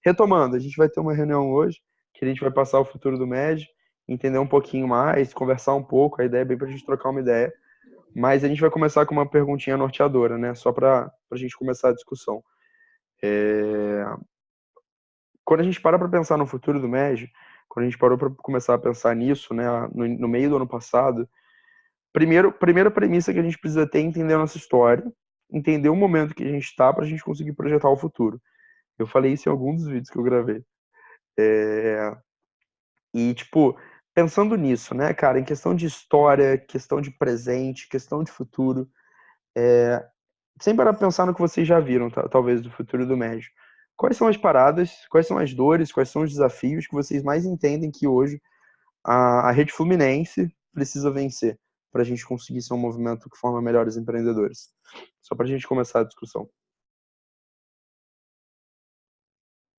retomando, a gente vai ter uma reunião hoje, que a gente vai passar o futuro do MED, entender um pouquinho mais, conversar um pouco, a ideia é bem para a gente trocar uma ideia, mas a gente vai começar com uma perguntinha norteadora, né? Só para a gente começar a discussão. Quando a gente para pensar no futuro do MED, quando a gente parou para começar a pensar nisso, né, no meio do ano passado, primeira premissa que a gente precisa ter é entender a nossa história, entender o momento que a gente está para a gente conseguir projetar o futuro. Eu falei isso em alguns dos vídeos que eu gravei. E, tipo, pensando nisso, né, cara, em questão de história, questão de presente, questão de futuro, sem parar pra pensar no que vocês já viram, talvez, do futuro do médio. Quais são as paradas, quais são as dores, quais são os desafios que vocês mais entendem que hoje a rede Fluminense precisa vencer para a gente conseguir ser um movimento que forma melhores empreendedores? Só para a gente começar a discussão.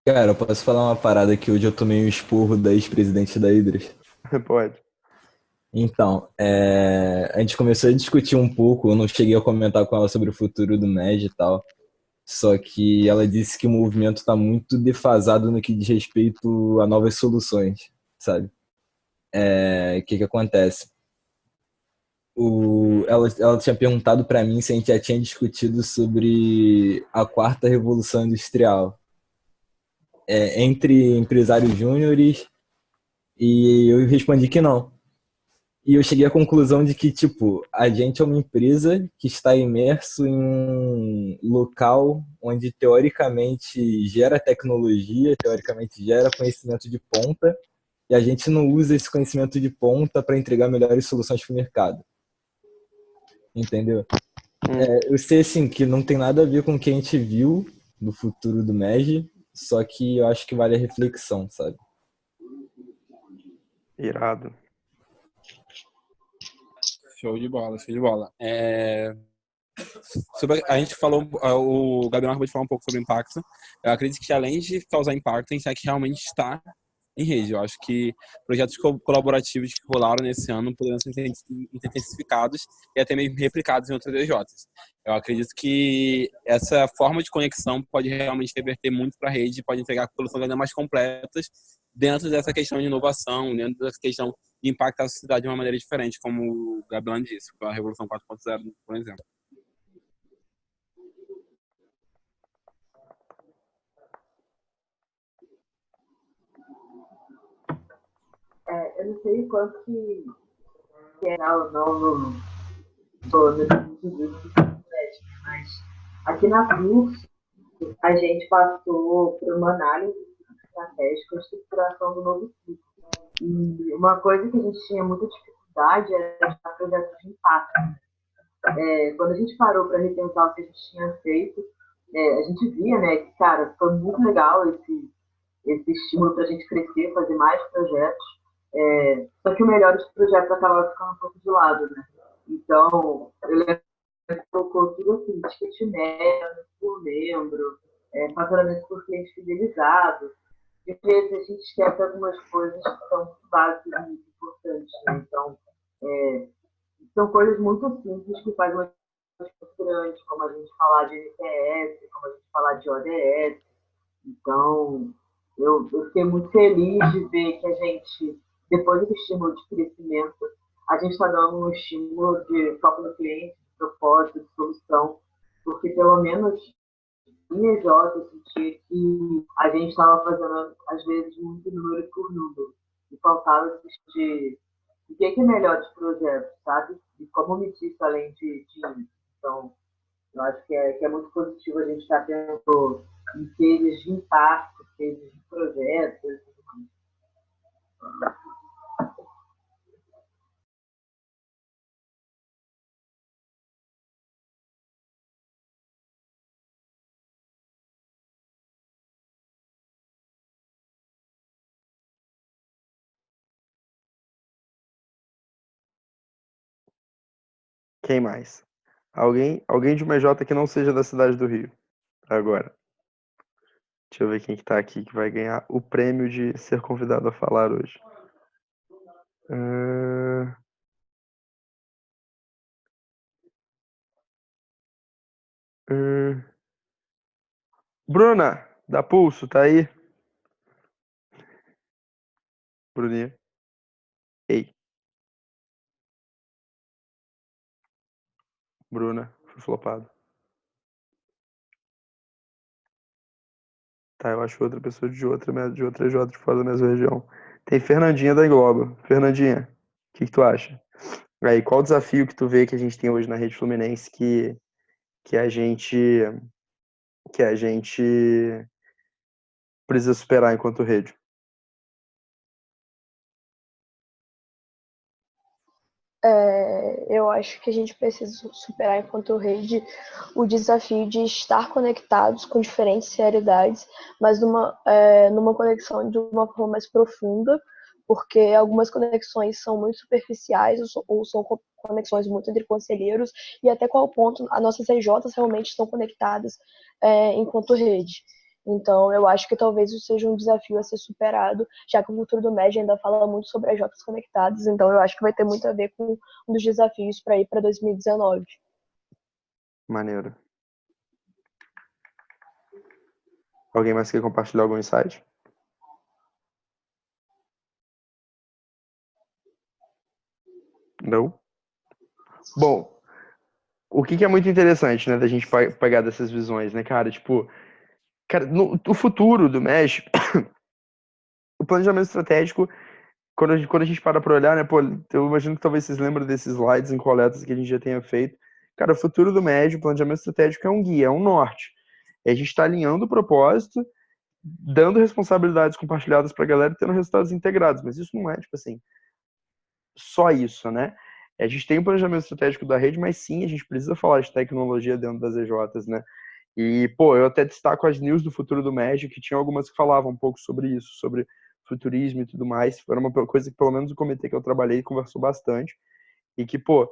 Cara, eu posso falar uma parada que hoje eu tomei um esporro da ex-presidente da Hidras. Pode. Então, a gente começou a discutir um pouco, eu não cheguei a comentar com ela sobre o futuro do MED e tal, só que ela disse que o movimento está muito defasado no que diz respeito a novas soluções, sabe? O que que acontece? Ela tinha perguntado para mim se a gente já tinha discutido sobre a quarta revolução industrial, entre empresários júniores, e eu respondi que não. E eu cheguei à conclusão de que, tipo, a gente é uma empresa que está imerso em um local onde teoricamente gera tecnologia, teoricamente gera conhecimento de ponta, e a gente não usa esse conhecimento de ponta para entregar melhores soluções para o mercado. Entendeu? Eu sei, assim, que não tem nada a ver com o que a gente viu no futuro do MEG, só que eu acho que vale a reflexão, sabe? Irado. Show de bola, show de bola. A gente falou, o Gabriel acabou de falar um pouco sobre impacto. Eu acredito que além de causar impacto, a gente tem que realmente estar em rede. Eu acho que projetos colaborativos que rolaram nesse ano poderiam ser intensificados e até mesmo replicados em outras DJs. Eu acredito que essa forma de conexão pode realmente reverter muito para a rede, pode entregar soluções ainda mais completas dentro dessa questão de inovação, dentro dessa questão de impactar a sociedade de uma maneira diferente, como o Gabriel disse, com a Revolução 4.0, por exemplo. Eu não sei quanto que é real ou não no sentido de mas aqui na FLUX a gente passou por uma análise estratégica de estruturação do novo ciclo. E uma coisa que a gente tinha muita dificuldade era de projetos de impacto. Quando a gente parou para repensar o que a gente tinha feito, a gente via, né, que, cara, foi muito legal esse estímulo para a gente crescer, fazer mais projetos. Só que o melhor dos projetos acabava ficando um pouco de lado, né? Então, eu lembro que colocou tudo assim, ticket médio por membro, faturamento por cliente fidelizado. E às vezes a gente esquece algumas coisas que são muito básicas e muito importantes, né? Então, são coisas muito simples que fazem uma diferença grande, como a gente falar de NPS, como a gente falar de ODS. Então, eu fiquei muito feliz de ver que a gente, depois do estímulo de crescimento, a gente está dando um estímulo de foco no cliente, de propósito, de solução, porque pelo menos em EJ eu senti que a gente estava fazendo, às vezes, muito número por número. E faltava assistir o que é melhor dos projetos, sabe? E como medir isso além de. Então, eu acho que é muito positivo a gente estar tendo em cases de impacto, cases de projetos. Quem mais? Alguém de uma J que não seja da cidade do Rio. Agora. Deixa eu ver quem que tá aqui que vai ganhar o prêmio de ser convidado a falar hoje. Uh... Uh... Bruna, da Pulso, tá aí? Bruninha. Ei. Bruna, foi flopado. Tá, eu acho outra pessoa de outra J de fora da mesma região. Tem Fernandinha da Engloba. Fernandinha, o que que tu acha? Aí, qual o desafio que tu vê que a gente tem hoje na Rede Fluminense que a gente que a gente precisa superar enquanto rede? Eu acho que a gente precisa superar enquanto rede o desafio de estar conectados com diferentes realidades, mas numa conexão de uma forma mais profunda, porque algumas conexões são muito superficiais ou são conexões muito entre conselheiros, e até qual ponto as nossas RJs realmente estão conectadas enquanto rede. Então, eu acho que talvez isso seja um desafio a ser superado, já que o futuro do MED ainda fala muito sobre as Jotas conectadas. Então, eu acho que vai ter muito a ver com um dos desafios para ir para 2019. Maneiro. Alguém mais quer compartilhar algum insight? Não? Bom, o que é muito interessante, né, da gente pegar dessas visões, né, cara? Tipo, cara, o futuro do Mesh, o planejamento estratégico, quando a gente para olhar, né, pô, eu imagino que talvez vocês lembrem desses slides em coletas que a gente já tenha feito. Cara, o futuro do Mesh, o planejamento estratégico é um guia, é um norte. E a gente está alinhando o propósito, dando responsabilidades compartilhadas para a galera e tendo resultados integrados. Mas isso não é, tipo assim, só isso, né? A gente tem um planejamento estratégico da rede, mas sim, a gente precisa falar de tecnologia dentro das EJs, né? E, pô, eu até destaco as news do futuro do Magic, que tinha algumas que falavam um pouco sobre isso, sobre futurismo e tudo mais. Foi uma coisa que, pelo menos, o comitê que eu trabalhei conversou bastante. E que, pô,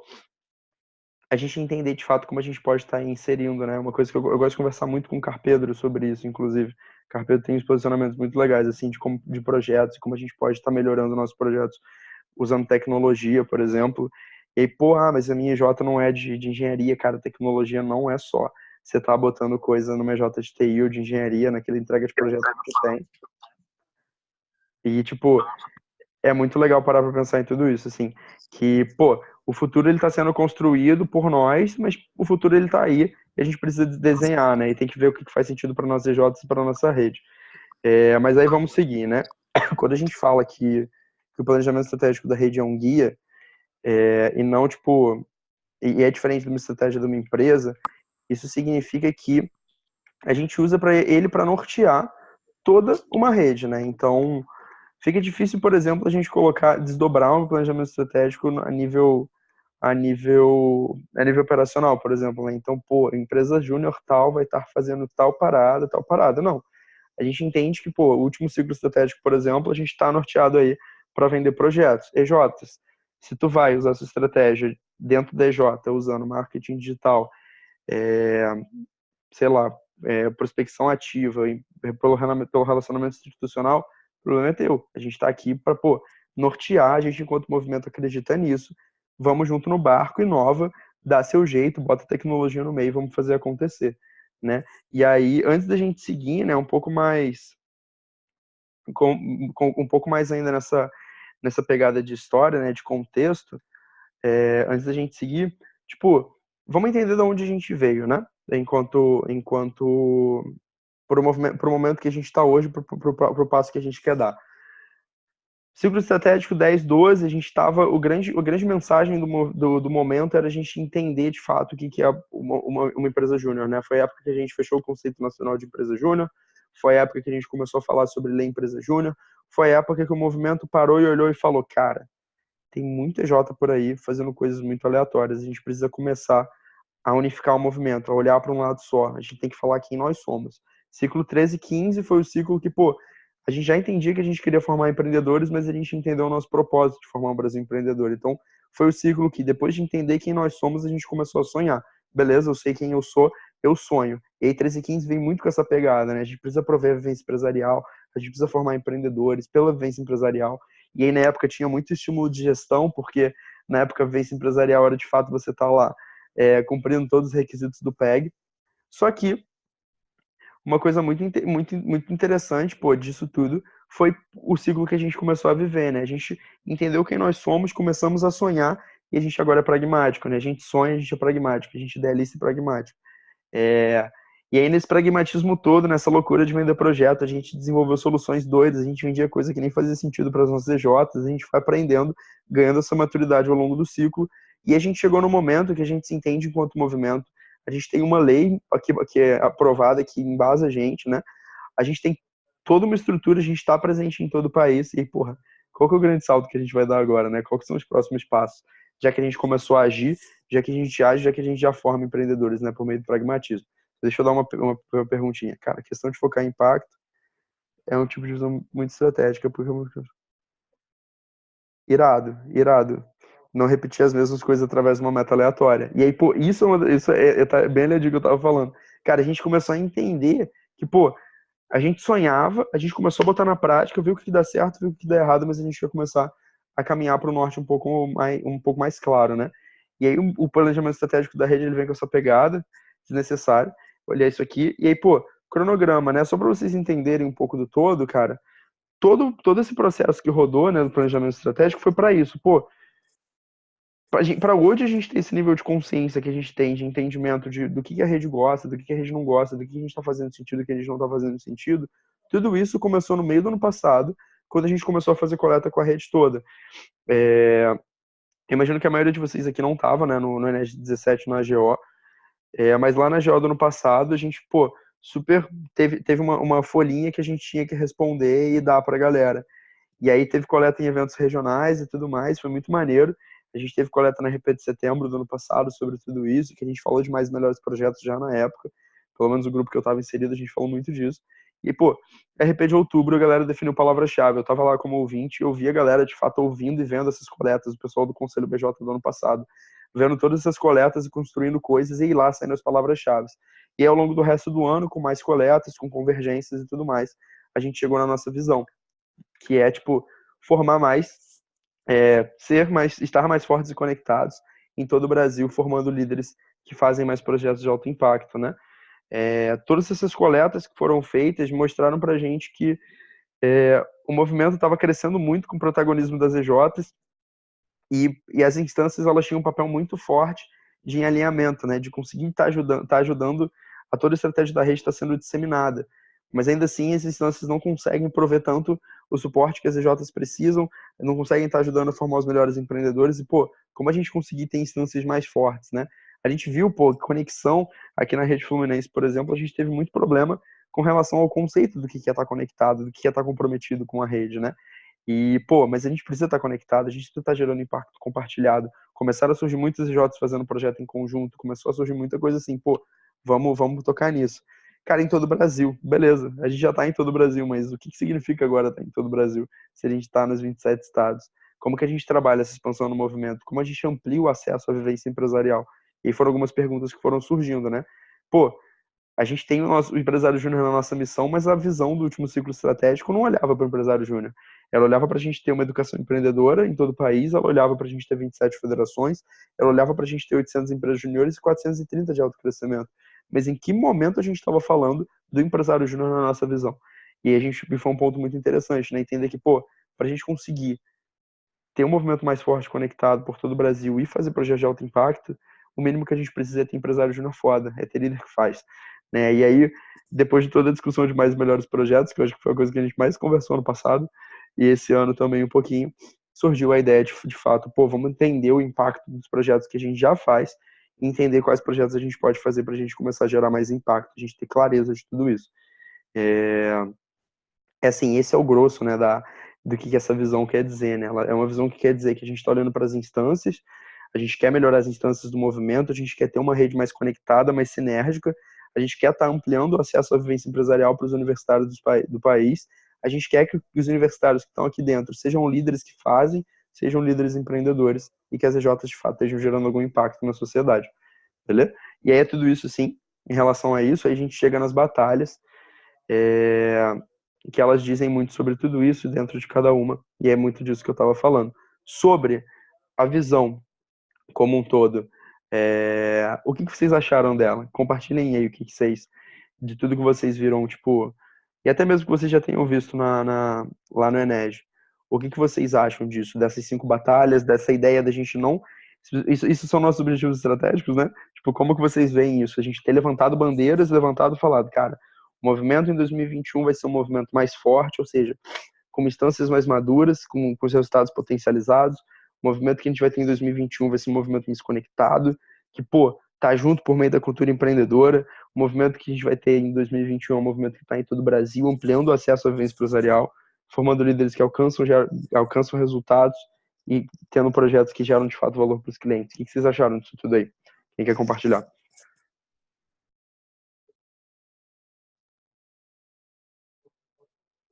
a gente entender de fato como a gente pode estar inserindo, né? Uma coisa que eu gosto de conversar muito com o Carpedro sobre isso, inclusive. O Carpedro tem uns posicionamentos muito legais, assim, de projetos, e como a gente pode estar melhorando nossos projetos usando tecnologia, por exemplo. E aí, pô, mas a minha J não é de engenharia, cara, tecnologia não é só você tá botando coisa numa J de TI ou de engenharia, naquela entrega de projeto que você tem. E, tipo, é muito legal parar pra pensar em tudo isso, assim, que, pô, o futuro ele tá sendo construído por nós, mas o futuro ele tá aí e a gente precisa desenhar, né, e tem que ver o que faz sentido para nossas EJs e para nossa rede. Mas aí vamos seguir, né, quando a gente fala que o planejamento estratégico da rede é um guia, e não, tipo, e é diferente de uma estratégia de uma empresa, isso significa que a gente usa ele para nortear toda uma rede, né? Então, fica difícil, por exemplo, a gente desdobrar um planejamento estratégico a nível operacional, por exemplo, né? Então, pô, empresa júnior tal vai estar fazendo tal parada. Não. A gente entende que, pô, o último ciclo estratégico, por exemplo, a gente está norteado aí para vender projetos. EJs, se tu vai usar essa estratégia dentro da EJ, usando marketing digital, é, sei lá, prospecção ativa, pelo relacionamento institucional, o problema é teu. A gente está aqui para, pô, nortear, a gente, enquanto movimento, acredita nisso, vamos junto no barco, inova, dá seu jeito, bota tecnologia no meio, vamos fazer acontecer, né? E aí, antes da gente seguir, né, um pouco mais, com um pouco mais ainda nessa pegada de história, né, de contexto, antes da gente seguir, tipo, vamos entender de onde a gente veio, né? Enquanto pro momento que a gente está hoje, pro passo que a gente quer dar. Ciclo estratégico 10, 12, a gente estava. A grande mensagem do momento era a gente entender de fato o que é uma empresa júnior, né? Foi a época que a gente fechou o conceito nacional de empresa júnior, foi a época que a gente começou a falar sobre lei empresa júnior, foi a época que o movimento parou e olhou e falou: cara, tem muita J por aí fazendo coisas muito aleatórias, a gente precisa começar a unificar o movimento, a olhar para um lado só, a gente tem que falar quem nós somos. Ciclo 13 e 15 foi o ciclo que, pô, a gente já entendia que a gente queria formar empreendedores, mas a gente entendeu o nosso propósito de formar um Brasil empreendedor. Então, foi o ciclo que, depois de entender quem nós somos, a gente começou a sonhar. Beleza, eu sei quem eu sou, eu sonho. E aí, 13 e 15 vem muito com essa pegada, né? A gente precisa prover a vivência empresarial, a gente precisa formar empreendedores pela vivência empresarial. E aí, na época, tinha muito estímulo de gestão, porque na época, a vivência empresarial era, de fato, você estar lá cumprindo todos os requisitos do PEG. Só que uma coisa muito interessante, pô, disso tudo foi o ciclo que a gente começou a viver, né? A gente entendeu quem nós somos, começamos a sonhar e a gente agora é pragmático, né? A gente sonha, a gente é pragmático, a gente é idealista e pragmático. É, e aí, nesse pragmatismo todo, nessa loucura de vender projeto, a gente desenvolveu soluções doidas, a gente vendia coisa que nem fazia sentido para as nossas EJs, a gente foi aprendendo, ganhando essa maturidade ao longo do ciclo, e a gente chegou no momento que a gente se entende enquanto movimento. A gente tem uma lei aqui, que é aprovada, que embasa a gente, né? A gente tem toda uma estrutura, a gente está presente em todo o país, e, porra, qual que é o grande salto que a gente vai dar agora, né? Quais são os próximos passos? Já que a gente começou a agir, já que a gente age, já que a gente já forma empreendedores, né, por meio do pragmatismo. Deixa eu dar uma perguntinha. Cara, a questão de focar em impacto é um tipo de visão muito estratégica, porque irado. Não repetir as mesmas coisas através de uma meta aleatória. E aí, pô, isso tá bem ali que eu tava falando. Cara, a gente começou a entender que, pô, a gente sonhava, a gente começou a botar na prática, viu o que dá certo, viu o que dá errado, mas a gente ia começar a caminhar para o norte um pouco mais claro, né? E aí o planejamento estratégico da rede, ele vem com essa pegada desnecessária, olhar isso aqui, e aí, pô, cronograma, né? Só para vocês entenderem um pouco do todo, cara, todo esse processo que rodou, né, do planejamento estratégico foi para isso, pô, para hoje a gente ter esse nível de consciência que a gente tem, de entendimento do que a rede gosta, do que a rede não gosta, do que a gente está fazendo sentido, do que a gente não está fazendo sentido, tudo isso começou no meio do ano passado, quando a gente começou a fazer coleta com a rede toda. Eu imagino que a maioria de vocês aqui não estava, né, no Enes 17, na AGO, mas lá na AGO do ano passado, a gente, pô, teve uma folhinha que a gente tinha que responder e dar para a galera. E aí teve coleta em eventos regionais e tudo mais, foi muito maneiro. A gente teve coleta na RP de setembro do ano passado sobre tudo isso, que a gente falou de mais e melhores projetos já na época. Pelo menos o grupo que eu estava inserido, a gente falou muito disso. E, pô, RP de outubro, a galera definiu palavra-chave. Eu estava lá como ouvinte e eu vi a galera, de fato, ouvindo e vendo essas coletas, o pessoal do Conselho BJ do ano passado, vendo todas essas coletas e construindo coisas, e lá saindo as palavras-chave. E aí, ao longo do resto do ano, com mais coletas, com convergências e tudo mais, a gente chegou na nossa visão, que é, tipo, formar mais, estar mais fortes e conectados em todo o Brasil, formando líderes que fazem mais projetos de alto impacto, né? Todas essas coletas que foram feitas mostraram pra gente que o movimento estava crescendo muito com o protagonismo das EJs e as instâncias, elas tinham um papel muito forte de alinhamento, né? De conseguir estar ajudando a toda a estratégia da rede estar sendo disseminada. Mas ainda assim, as instâncias não conseguem prover tanto o suporte que as EJs precisam, não conseguem estar ajudando a formar os melhores empreendedores. E, pô, como a gente conseguir ter instâncias mais fortes, né? A gente viu, pô, conexão aqui na Rede Fluminense, por exemplo, a gente teve muito problema com relação ao conceito do que é estar conectado, do que é estar comprometido com a rede, né? E, pô, mas a gente precisa estar conectado, a gente precisa estar gerando impacto compartilhado. Começaram a surgir muitos EJs fazendo projeto em conjunto, começou a surgir muita coisa assim, pô, vamos tocar nisso. Cara, em todo o Brasil, beleza, a gente já está em todo o Brasil, mas o que significa agora estar em todo o Brasil, se a gente está nos 27 estados? Como que a gente trabalha essa expansão no movimento? Como a gente amplia o acesso à vivência empresarial? E aí foram algumas perguntas que foram surgindo, né? Pô, a gente tem o empresário júnior na nossa missão, mas a visão do último ciclo estratégico não olhava para o empresário júnior. Ela olhava para a gente ter uma educação empreendedora em todo o país, ela olhava para a gente ter 27 federações, ela olhava para a gente ter 800 empresas juniores e 430 de alto crescimento. Mas em que momento a gente estava falando do empresário júnior na nossa visão? E a gente foi um ponto muito interessante, né? Entender que, pô, para a gente conseguir ter um movimento mais forte conectado por todo o Brasil e fazer projetos de alto impacto, o mínimo que a gente precisa é ter empresário júnior foda, é ter líder que faz. Né? E aí, depois de toda a discussão de mais e melhores projetos, que eu acho que foi a coisa que a gente mais conversou no passado, e esse ano também um pouquinho, surgiu a ideia de fato, pô, vamos entender o impacto dos projetos que a gente já faz e entender quais projetos a gente pode fazer para a gente começar a gerar mais impacto, a gente ter clareza de tudo isso. Assim, esse é o grosso, né, do que essa visão quer dizer, né? Ela é uma visão que quer dizer que a gente está olhando para as instâncias, a gente quer melhorar as instâncias do movimento, a gente quer ter uma rede mais conectada, mais sinérgica, a gente quer estar ampliando o acesso à vivência empresarial para os universitários do país, a gente quer que os universitários que estão aqui dentro sejam líderes que fazem, sejam líderes empreendedores e que as EJs, de fato, estejam gerando algum impacto na sociedade, beleza? E aí é tudo isso, sim, em relação a isso, aí a gente chega nas batalhas, que elas dizem muito sobre tudo isso dentro de cada uma, e é muito disso que eu estava falando. Sobre a visão como um todo, o que vocês acharam dela? Compartilhem aí o que vocês, de tudo que vocês viram, tipo, e até mesmo que vocês já tenham visto lá no Ened. O que vocês acham disso, dessas 5 batalhas, dessa ideia da gente não... Isso são nossos objetivos estratégicos, né? Tipo, como que vocês veem isso? A gente ter levantado bandeiras, levantado e falado, cara, o movimento em 2021 vai ser um movimento mais forte, ou seja, com instâncias mais maduras, com os resultados potencializados. O movimento que a gente vai ter em 2021 vai ser um movimento mais conectado, que, pô, tá junto por meio da cultura empreendedora. O movimento que a gente vai ter em 2021 é um movimento que está em todo o Brasil, ampliando o acesso à vivência empresarial, formando líderes que alcançam resultados e tendo projetos que geram, de fato, valor para os clientes. O que vocês acharam disso tudo aí? Quem quer compartilhar?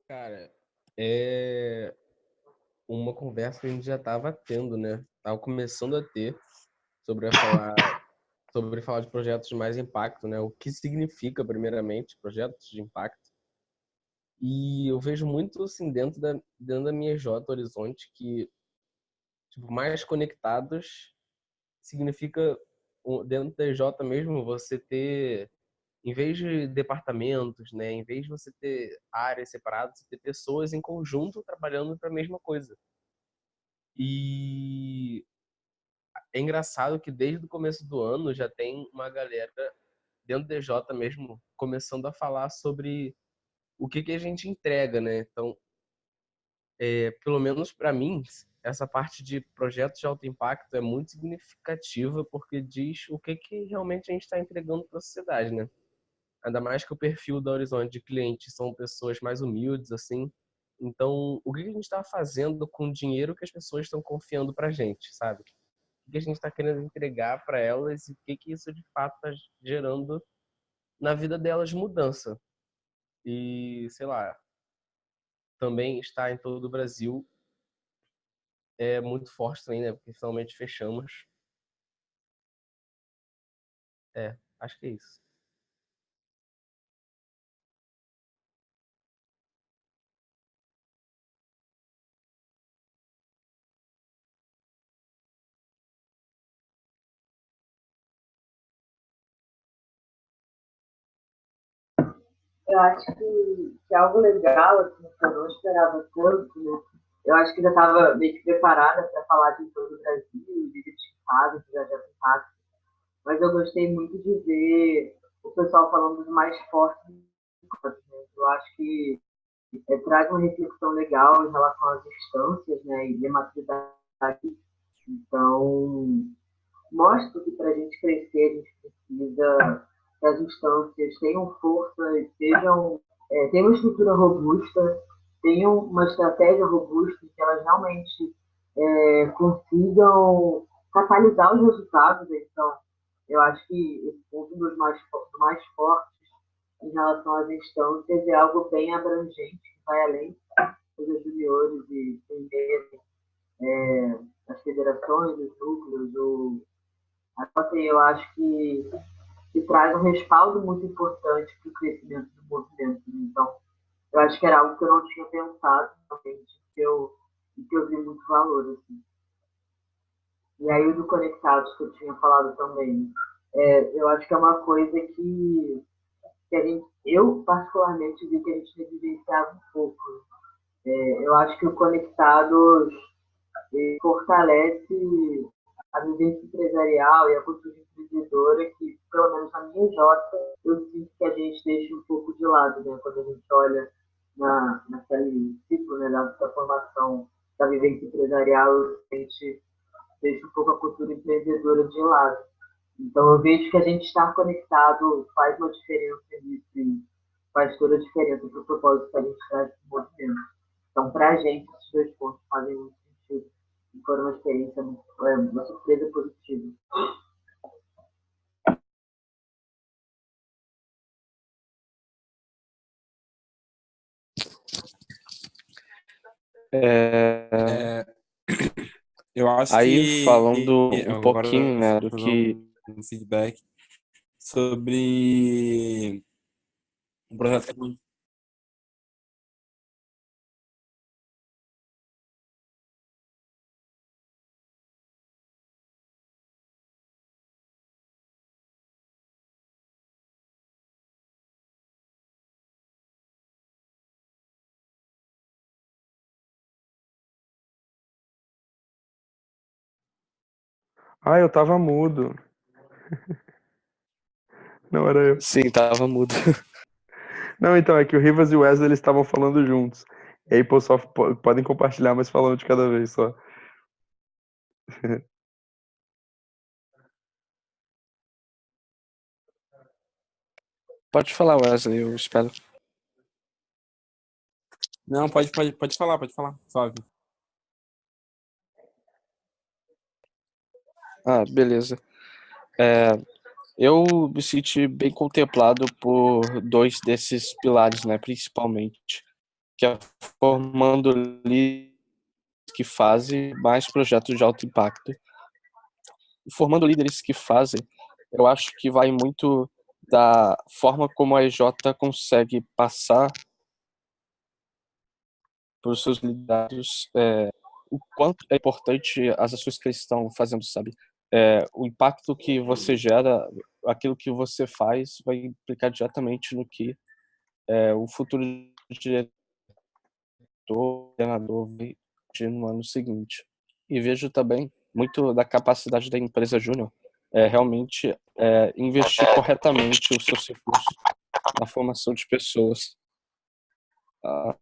Cara, é uma conversa que a gente já estava tendo, né? Tava começando a ter sobre falar de projetos de mais impacto, né? O que significa, primeiramente, projetos de impacto. E eu vejo muito assim dentro da minha J Horizonte que tipo, mais conectados significa dentro da J mesmo você ter, em vez de departamentos, né, em vez de você ter áreas separadas, você ter pessoas em conjunto trabalhando para a mesma coisa. E é engraçado que desde o começo do ano já tem uma galera dentro da J mesmo começando a falar sobre o que a gente entrega, né? Então, pelo menos para mim, essa parte de projetos de alto impacto é muito significativa porque diz o que realmente a gente está entregando para a sociedade, né? Ainda mais que o perfil da Horizonte de clientes são pessoas mais humildes, assim. Então, o que a gente está fazendo com o dinheiro que as pessoas estão confiando para a gente, sabe? O que a gente está querendo entregar para elas e o que isso de fato está gerando na vida delas de mudança. E, sei lá, também está em todo o Brasil é muito forte também, né? Porque finalmente fechamos. Acho que é isso. Eu acho que algo legal, assim, que eu não esperava tanto, né? Eu acho que já estava meio que preparada para falar de todo o Brasil, de casa, de projeto impacto, mas eu gostei muito de ver o pessoal falando dos mais fortes. Né? Eu acho que traz uma reflexão legal em relação às instâncias, né, e a maturidade. Então, mostra que para a gente crescer, a gente precisa que as instâncias tenham força, tenham uma estrutura robusta, tenham uma estratégia robusta, que elas realmente consigam catalisar os resultados. Então, eu acho que esse ponto do mais fortes em relação às instâncias é algo bem abrangente, que vai além dos juniores e entenderem as federações, os núcleos, assim, eu acho que traz um respaldo muito importante para o crescimento do movimento. Então, eu acho que era algo que eu não tinha pensado realmente, que eu vi muito valor. Assim. E aí o do Conectados, que eu tinha falado também, eu acho que é uma coisa que eu particularmente vi que a gente negligenciava um pouco. Eu acho que o Conectados fortalece a vivência empresarial e a cultura empreendedora que, pelo menos na minha Jota, eu sinto que a gente deixa um pouco de lado, né? Quando a gente olha naquele ciclo, né, da formação da vivência empresarial, a gente deixa um pouco a cultura empreendedora de lado. Então, eu vejo que a gente estar conectado faz uma diferença nisso e faz toda a diferença para o propósito que a gente traz no movimento. Então, para a gente, esses dois pontos fazem muito sentido e foram uma experiência, uma surpresa positiva. Eu acho Aí, que falando um agora pouquinho, né, do fazer que um feedback sobre um projeto Ah, eu tava mudo. Não era eu. Sim, tava mudo. Não, então, é que o Rivas e o Wesley eles estavam falando juntos. E aí, pô, só podem compartilhar, mas falando de cada vez só. Pode falar, Wesley, eu espero. Não, pode falar. Suave. Ah, beleza. Eu me senti bem contemplado por dois desses pilares, né, principalmente, que é formando líderes que fazem mais projetos de alto impacto. Formando líderes que fazem, eu acho que vai muito da forma como a EJ consegue passar para os seus liderados o quanto é importante as ações que eles estão fazendo, sabe? O impacto que você gera, aquilo que você faz, vai implicar diretamente no que o futuro diretor, coordenador vai agir no ano seguinte. E vejo também muito da capacidade da empresa júnior realmente investir corretamente os seus recursos na formação de pessoas. Ah,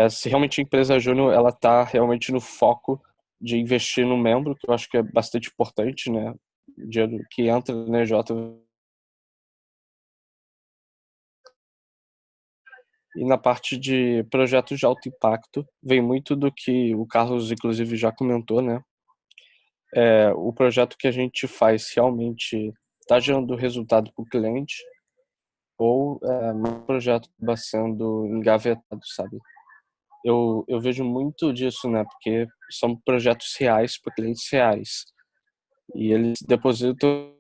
se realmente a empresa júnior ela está realmente no foco de investir no membro, que eu acho que é bastante importante, né? O dinheiro que entra na EJ. E na parte de projetos de alto impacto, vem muito do que o Carlos, inclusive, já comentou, né? O projeto que a gente faz realmente está gerando resultado para o cliente ou um projeto está sendo engavetado, sabe? Eu vejo muito disso, né? Porque são projetos reais para clientes reais. E eles depositam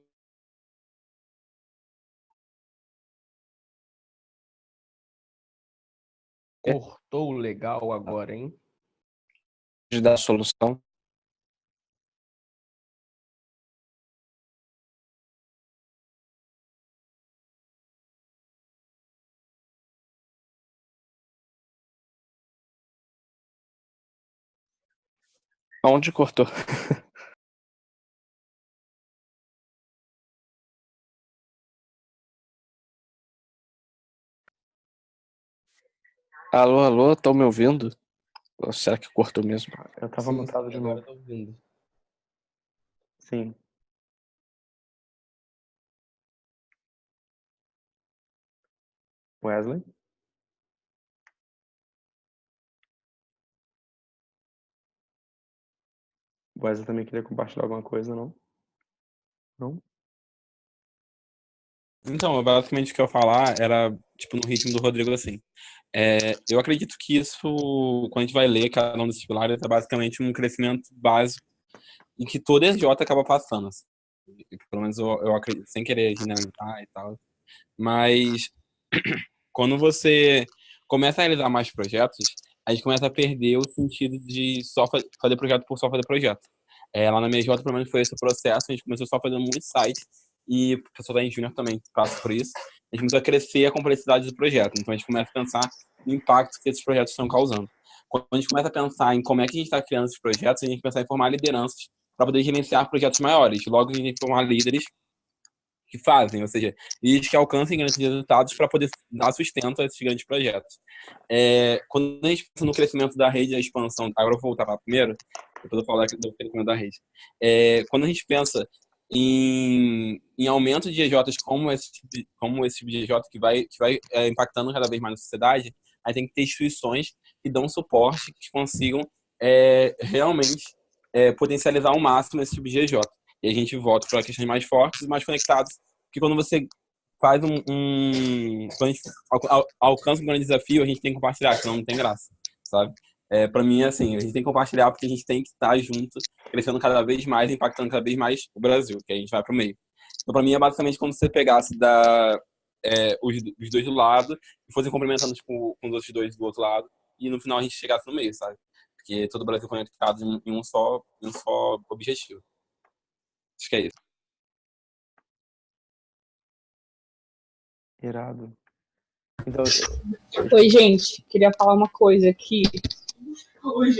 Cortou legal agora, hein? de dar solução. Onde cortou? Alô, alô, estão me ouvindo? Ou será que cortou mesmo? Eu tava Sim, mutado de agora novo. eu tô ouvindo. Sim. Wesley? Wesley também queria compartilhar alguma coisa, não? Não? Então, basicamente o que eu ia falar era, tipo, no ritmo do Rodrigo, assim. Eu acredito que isso, quando a gente vai ler cada um desses pilares, é basicamente um crescimento básico em que toda EJ acaba passando, assim. Pelo menos eu acredito, sem querer generalizar e tal. Mas quando você começa a realizar mais projetos, a gente começa a perder o sentido de só fazer projeto por só fazer projeto. Lá na minha J, pelo menos, foi esse o processo. A gente começou só fazendo muito site e o pessoal da Junior também passa por isso. A gente começou a crescer a complexidade do projeto. Então, a gente começa a pensar no impacto que esses projetos estão causando. Quando a gente começa a pensar em como é que a gente está criando esses projetos, a gente começa a formar lideranças para poder gerenciar projetos maiores. Logo, a gente tem que formar líderes que fazem, ou seja, eles que alcancem grandes resultados para poder dar sustento a esses grandes projetos. Quando a gente pensa no crescimento da rede, a expansão, agora eu vou voltar para primeiro, depois eu vou falar do crescimento da rede. Quando a gente pensa em aumento de EJs como esse tipo de EJ que vai impactando cada vez mais na sociedade, aí tem que ter instituições que dão suporte, que consigam realmente potencializar ao máximo esse tipo de EJ. E a gente volta para questões mais fortes e mais conectadas. Porque quando você faz quando a gente alcança um grande desafio, a gente tem que compartilhar, senão não tem graça, sabe? Para mim, assim, a gente tem que compartilhar porque a gente tem que estar junto, crescendo cada vez mais, impactando cada vez mais o Brasil, que a gente vai pro meio. Então, para mim, é basicamente como se você pegasse os dois do lado e fossem complementando com os outros dois do outro lado e no final a gente chegasse no meio, sabe? Porque todo o Brasil conectado em um só objetivo. Acho que é isso. Irado. Então, Oi, gente, queria falar uma coisa aqui.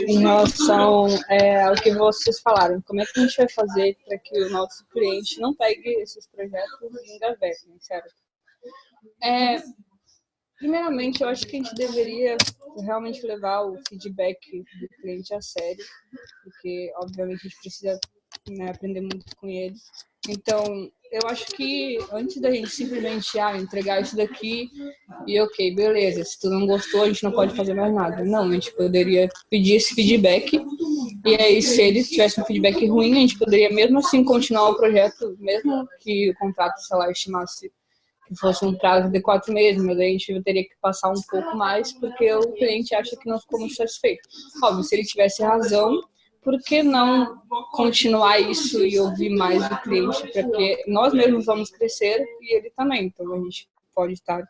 em relação ao que vocês falaram. Como é que a gente vai fazer para que o nosso cliente não pegue esses projetos e engavetem, certo? Primeiramente, eu acho que a gente deveria realmente levar o feedback do cliente a sério, porque, obviamente, a gente precisa, né, aprender muito com ele. Então, eu acho que antes da gente simplesmente entregar isso daqui e ok, beleza, se tu não gostou, a gente não pode fazer mais nada. Não, a gente poderia pedir esse feedback e aí, se ele tivesse um feedback ruim, a gente poderia mesmo assim continuar o projeto, mesmo que o contrato, sei lá, estimasse que fosse um prazo de 4 meses, mas a gente teria que passar um pouco mais porque o cliente acha que não ficou muito satisfeito. Óbvio, se ele tivesse razão, por que não continuar isso e ouvir mais do cliente? Porque nós mesmos vamos crescer e ele também, então a gente pode estar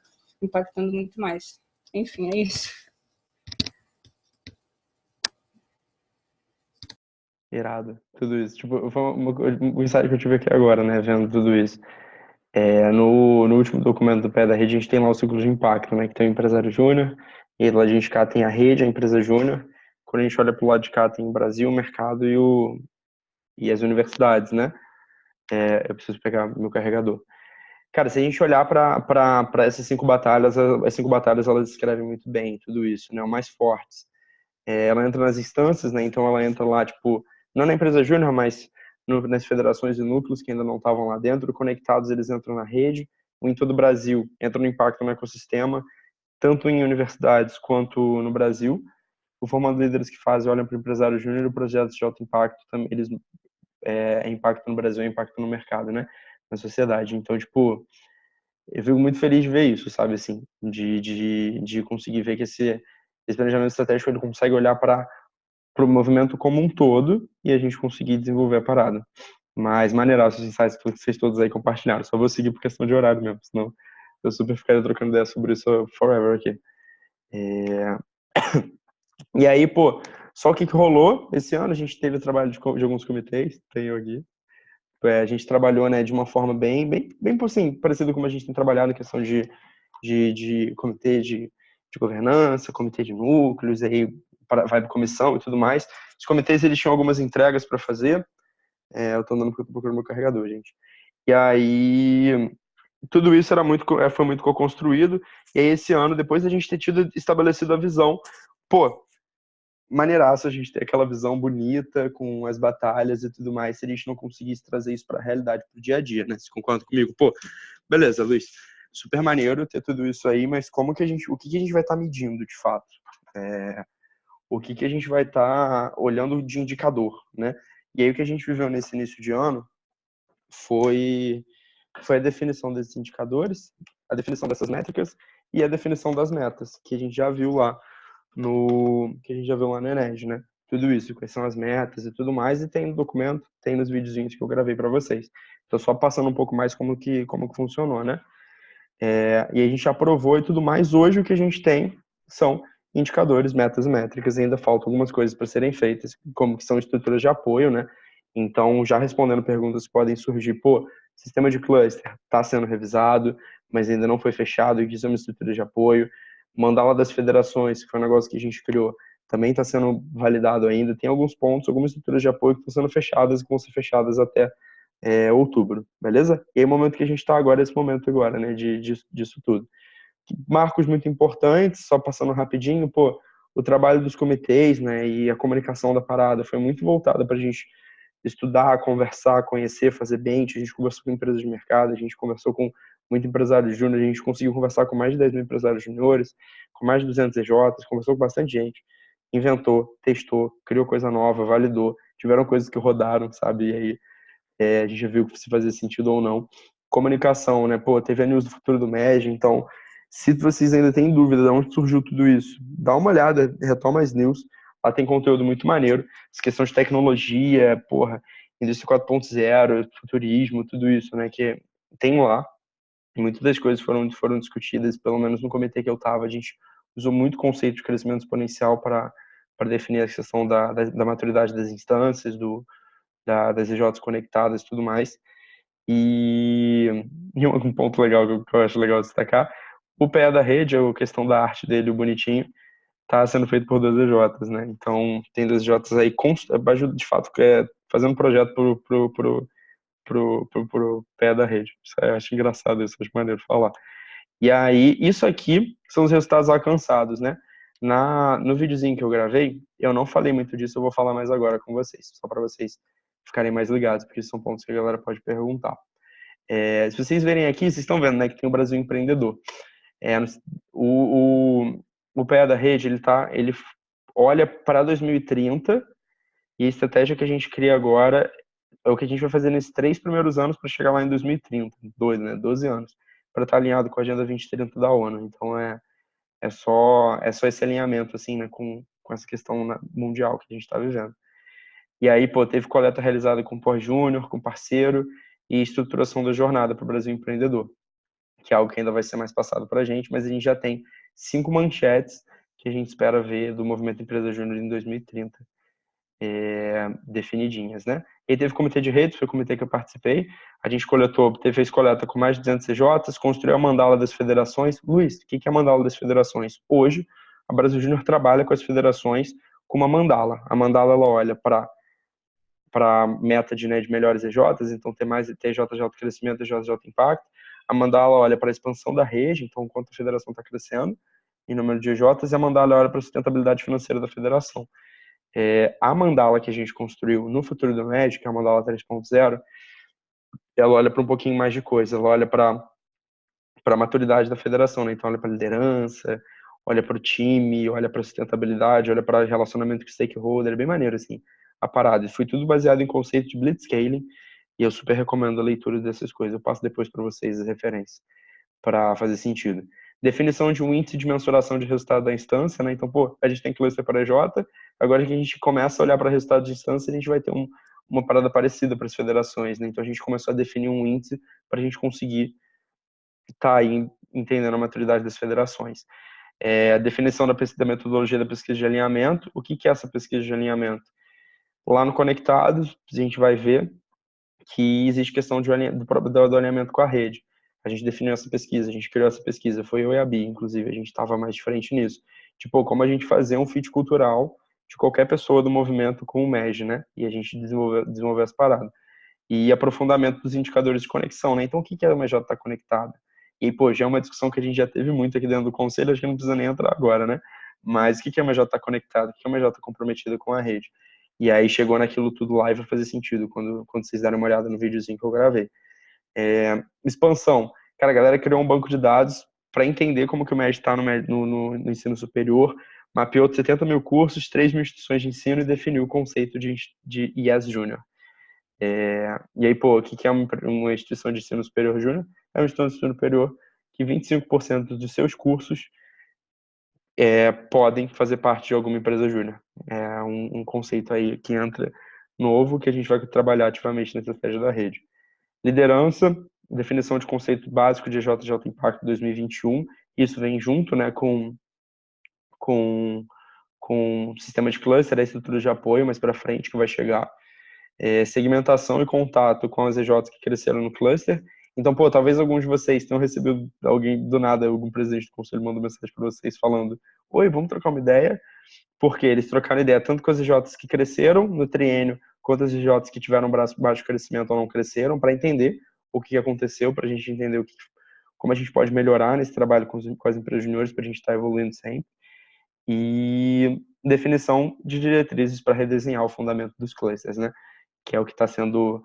impactando muito mais. Enfim, é isso. Irado, tudo isso. Tipo, foi um insight que eu tive aqui agora, né, vendo tudo isso. No último documento do pé da rede, a gente tem lá o ciclo de impacto, né, que tem o empresário júnior, e lá de cá tem a rede, a empresa júnior. Quando a gente olha pro lado de cá, tem o Brasil, o mercado e as universidades, né? Eu preciso pegar meu carregador. Cara, se a gente olhar para essas 5 batalhas, as 5 batalhas elas descrevem muito bem tudo isso, né? O mais fortes. Ela entra nas instâncias, né? Então ela entra lá, tipo, não na empresa júnior, mas nas federações e núcleos que ainda não estavam lá dentro, conectados eles entram na rede, ou em todo o Brasil, entram no impacto no ecossistema, tanto em universidades quanto no Brasil. O formando líderes que fazem olham para o empresário júnior e projetos de alto impacto, também, eles impacto no Brasil, impacto no mercado, né? Na sociedade. Então, tipo, eu fico muito feliz de ver isso, sabe, assim, de conseguir ver que esse planejamento estratégico ele consegue olhar para o movimento como um todo e a gente conseguir desenvolver a parada. Mas maneiraço os insights que vocês todos aí compartilharam. Só vou seguir por questão de horário mesmo, senão eu super ficaria trocando ideia sobre isso forever aqui. E aí, pô, só o que rolou esse ano? A gente teve o trabalho de alguns comitês, tenho aqui. A gente trabalhou, né, de uma forma bem assim, parecido como a gente tem trabalhado em questão de comitê de governança, comitê de núcleos, aí vai para comissão e tudo mais. Os comitês, eles tinham algumas entregas para fazer. Eu tô andando procurando meu carregador, gente. E aí, tudo isso foi muito co-construído. E aí, esse ano, depois da gente ter estabelecido a visão, pô, maneiraço a gente ter aquela visão bonita com as batalhas e tudo mais, se a gente não conseguisse trazer isso para a realidade, para o dia a dia, né? Você concorda comigo? Pô, beleza, Luiz, super maneiro ter tudo isso aí, mas o que a gente vai estar medindo de fato? O que a gente vai estar olhando de indicador, né? E aí o que a gente viveu nesse início de ano foi a definição desses indicadores, a definição dessas métricas e a definição das metas, que a gente já viu lá no Ened, né? Tudo isso, quais são as metas e tudo mais, e tem no documento, tem nos videozinhos que eu gravei para vocês. Então, só passando um pouco mais como que funcionou, né? E a gente aprovou e tudo mais. Hoje, o que a gente tem são indicadores, metas, métricas, e ainda faltam algumas coisas para serem feitas, como que são estruturas de apoio, né? Então, já respondendo perguntas que podem surgir, pô, sistema de cluster está sendo revisado, mas ainda não foi fechado, e que isso é uma estrutura de apoio. Mandala das federações, que foi um negócio que a gente criou, também está sendo validado ainda. Tem alguns pontos, algumas estruturas de apoio que estão sendo fechadas e que vão ser fechadas até outubro, beleza? E aí o momento que a gente está agora, esse momento agora, né, disso tudo. Marcos muito importantes, só passando rapidinho, pô, o trabalho dos comitês, né, e a comunicação da parada foi muito voltada para a gente estudar, conversar, conhecer, fazer bench. A gente conversou com empresas de mercado, a gente conversou com muito empresário júnior, a gente conseguiu conversar com mais de 10 mil empresários juniores, com mais de 200 EJs, conversou com bastante gente, inventou, testou, criou coisa nova, validou, tiveram coisas que rodaram, sabe, e aí a gente viu se fazia sentido ou não. Comunicação, né, pô, teve a news do futuro do MED, então, se vocês ainda têm dúvida de onde surgiu tudo isso, dá uma olhada, retoma as news, lá tem conteúdo muito maneiro, essa questão de tecnologia, porra, indústria 4.0, futurismo, tudo isso, né, que tem lá. Muitas das coisas foram discutidas, pelo menos no comitê que eu estava, a gente usou muito conceito de crescimento exponencial para definir a questão da maturidade das instâncias, das EJs conectadas e tudo mais. E um ponto legal que eu acho legal destacar, o pé da rede, a questão da arte dele, o bonitinho, está sendo feito por 2 EJs, né? Então, tem 2 EJs aí, de fato, fazendo projeto pro pé da rede. Isso aí, eu acho engraçado isso, acho maneiro falar. E aí, isso aqui são os resultados alcançados, né? No videozinho que eu gravei, eu não falei muito disso, eu vou falar mais agora com vocês, só para vocês ficarem mais ligados, porque são pontos que a galera pode perguntar. Se vocês verem aqui, vocês estão vendo, né, que tem o Brasil Empreendedor. O pé da rede, ele olha para 2030 e a estratégia que a gente cria agora é o que a gente vai fazer nesses 3 primeiros anos para chegar lá em 2030, 12 anos, para estar alinhado com a Agenda 2030 da ONU. Então, é só esse alinhamento, assim, né, com essa questão mundial que a gente está vivendo. E aí, pô, teve coleta realizada com o Por Júnior, com parceiro, e estruturação da jornada para o Brasil Empreendedor, que é algo que ainda vai ser mais passado para a gente, mas a gente já tem 5 manchetes que a gente espera ver do Movimento Empresa Júnior em 2030, definidinhas, né? E teve comitê de redes, foi o comitê que eu participei, a gente fez coleta com mais de 200 CJs, construiu a mandala das federações. Luiz, o que é a mandala das federações? Hoje, a Brasil Júnior trabalha com as federações com uma mandala. A mandala, ela olha para meta de melhores EJs, então ter mais TJ de alto crescimento, TJ de alto impacto. A mandala olha para a expansão da rede, então quanto a federação está crescendo em número de EJs, e a mandala olha para a sustentabilidade financeira da federação. A mandala que a gente construiu no Futuro do MED, que é a mandala 3.0, ela olha para um pouquinho mais de coisa, ela olha para a maturidade da federação, né? Então olha para a liderança, olha para o time, olha para a sustentabilidade, olha para relacionamento com stakeholder, é bem maneiro, assim, a parada. Foi tudo baseado em conceito de blitzscaling, e eu super recomendo a leitura dessas coisas. Eu passo depois para vocês as referências, para fazer sentido. Definição de um índice de mensuração de resultado da instância, né? Então, pô, a gente tem cluster para EJ, agora que a gente começa a olhar para resultado de instância, a gente vai ter uma parada parecida para as federações, né? Então, a gente começou a definir um índice para a gente conseguir estar aí entendendo a maturidade das federações. A definição da metodologia da pesquisa de alinhamento. O que é essa pesquisa de alinhamento? Lá no Conectados, a gente vai ver que existe questão do alinhamento com a rede. A gente definiu essa pesquisa, a gente criou essa pesquisa, foi eu e a Bia, inclusive, a gente estava mais de frente nisso. Tipo, como a gente fazer um fit cultural de qualquer pessoa do movimento com o MEG, né? E a gente desenvolveu essa parada. E aprofundamento dos indicadores de conexão, né? Então, o que é a MJ estar conectada? E, pô, já é uma discussão que a gente já teve muito aqui dentro do conselho, acho que não precisa nem entrar agora, né? Mas o que é a MJ estar conectada? O que é a MJ comprometida com a rede? E aí chegou naquilo tudo lá e vai fazer sentido quando vocês derem uma olhada no videozinho que eu gravei. Expansão. Cara, a galera criou um banco de dados para entender como que o MED está no ensino superior, mapeou 70 mil cursos, 3 mil instituições de ensino e definiu o conceito de IES Júnior. E aí, pô, o que é uma instituição de ensino superior júnior? É uma instituição de ensino superior que 25% dos seus cursos podem fazer parte de alguma empresa júnior. É um conceito aí que entra novo, que a gente vai trabalhar ativamente na estratégia da rede. Liderança, definição de conceito básico de EJ de alto impacto 2021. Isso vem junto, né, com sistema de cluster, a estrutura de apoio mais para frente que vai chegar. Segmentação e contato com as EJs que cresceram no cluster. Então, pô, talvez alguns de vocês tenham recebido alguém do nada, algum presidente do conselho mandou mensagem para vocês falando: oi, vamos trocar uma ideia? Porque eles trocaram ideia tanto com as EJs que cresceram no triênio, quanto as EJs que tiveram baixo crescimento ou não cresceram, para entender o que aconteceu, para a gente entender como a gente pode melhorar nesse trabalho com as empresas juniores, para a gente estar evoluindo sempre. E definição de diretrizes para redesenhar o fundamento dos clusters, né? Que é o que está sendo...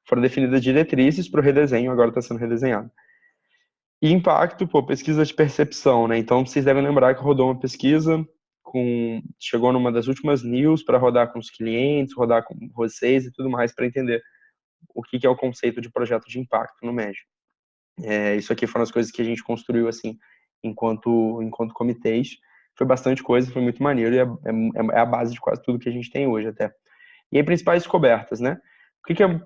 Foram definidas diretrizes para o redesenho, agora está sendo redesenhado. E impacto, pô, pesquisa de percepção, né? Então, vocês devem lembrar que rodou uma pesquisa, chegou numa das últimas news para rodar com os clientes, rodar com vocês e tudo mais, para entender o que é o conceito de projeto de impacto no MED. Isso aqui foram as coisas que a gente construiu, assim, enquanto comitês. Foi bastante coisa, foi muito maneiro e é a base de quase tudo que a gente tem hoje até. E aí, principais descobertas, né?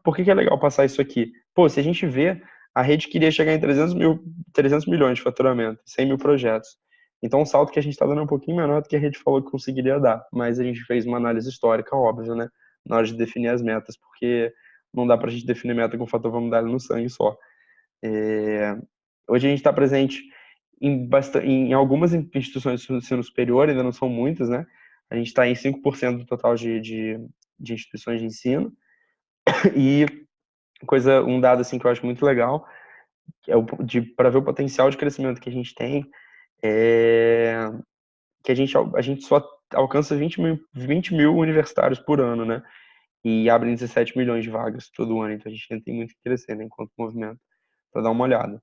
Por que é legal passar isso aqui? Pô, se a gente vê, a rede queria chegar em 300 milhões de faturamento, 100 mil projetos. Então, o salto que a gente está dando é um pouquinho menor do que a rede falou que conseguiria dar. Mas a gente fez uma análise histórica, óbvio, né? Na hora de definir as metas, porque não dá pra gente definir meta com o fator vamos dar no sangue só. Hoje a gente está presente em algumas instituições de ensino superior, ainda não são muitas, né? A gente está em 5% do total de instituições de ensino. E um dado assim que eu acho muito legal, que é para ver o potencial de crescimento que a gente tem, é que a gente só alcança 20 mil universitários por ano, né? E abrem 17 milhões de vagas todo ano, então a gente ainda tem muito que crescer, né, enquanto movimento, para dar uma olhada.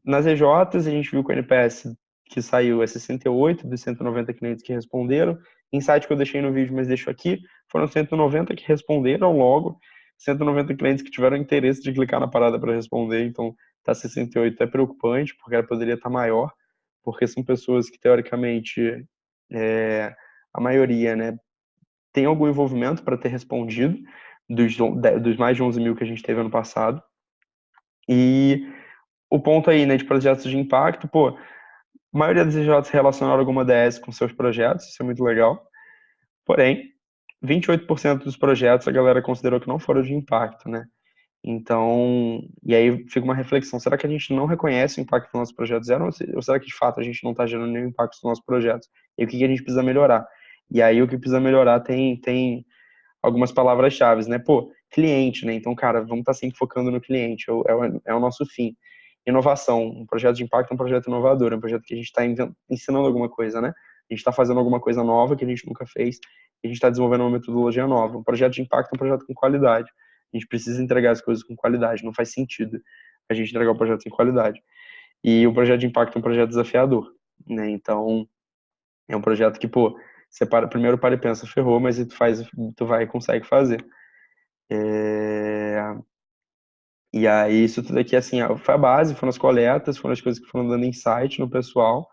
Nas EJs, a gente viu que o NPS que saiu é 68 dos 190 clientes que responderam. Em site que eu deixei no vídeo, mas deixo aqui, foram 190 que responderam logo, 190 clientes que tiveram interesse de clicar na parada para responder, então tá 68, é preocupante, porque ela poderia estar maior, porque são pessoas que, teoricamente, a maioria, né, tem algum envolvimento para ter respondido, dos mais de 11 mil que a gente teve ano passado. E o ponto aí, né, de projetos de impacto, pô, a maioria dos EJs relacionaram alguma DS com seus projetos, isso é muito legal. Porém, 28% dos projetos a galera considerou que não foram de impacto, né? Então, e aí fica uma reflexão, será que a gente não reconhece o impacto dos nossos projetos ou será que de fato a gente não está gerando nenhum impacto nos nossos projetos? E o que a gente precisa melhorar? E aí o que precisa melhorar tem algumas palavras-chave, né? Pô, cliente, né? Então, cara, vamos estar sempre focando no cliente, é o nosso fim. Inovação, um projeto de impacto é um projeto inovador, é um projeto que a gente está ensinando alguma coisa, né? A gente está fazendo alguma coisa nova que a gente nunca fez, e a gente está desenvolvendo uma metodologia nova. Um projeto de impacto é um projeto com qualidade. A gente precisa entregar as coisas com qualidade, não faz sentido a gente entregar o projeto sem qualidade. E o projeto de impacto é um projeto desafiador, né? Então, é um projeto que, pô, você primeiro para e pensa, ferrou, mas tu vai e consegue fazer. E aí, isso tudo aqui, assim, foi a base, foram as coletas, foram as coisas que foram dando insight no pessoal.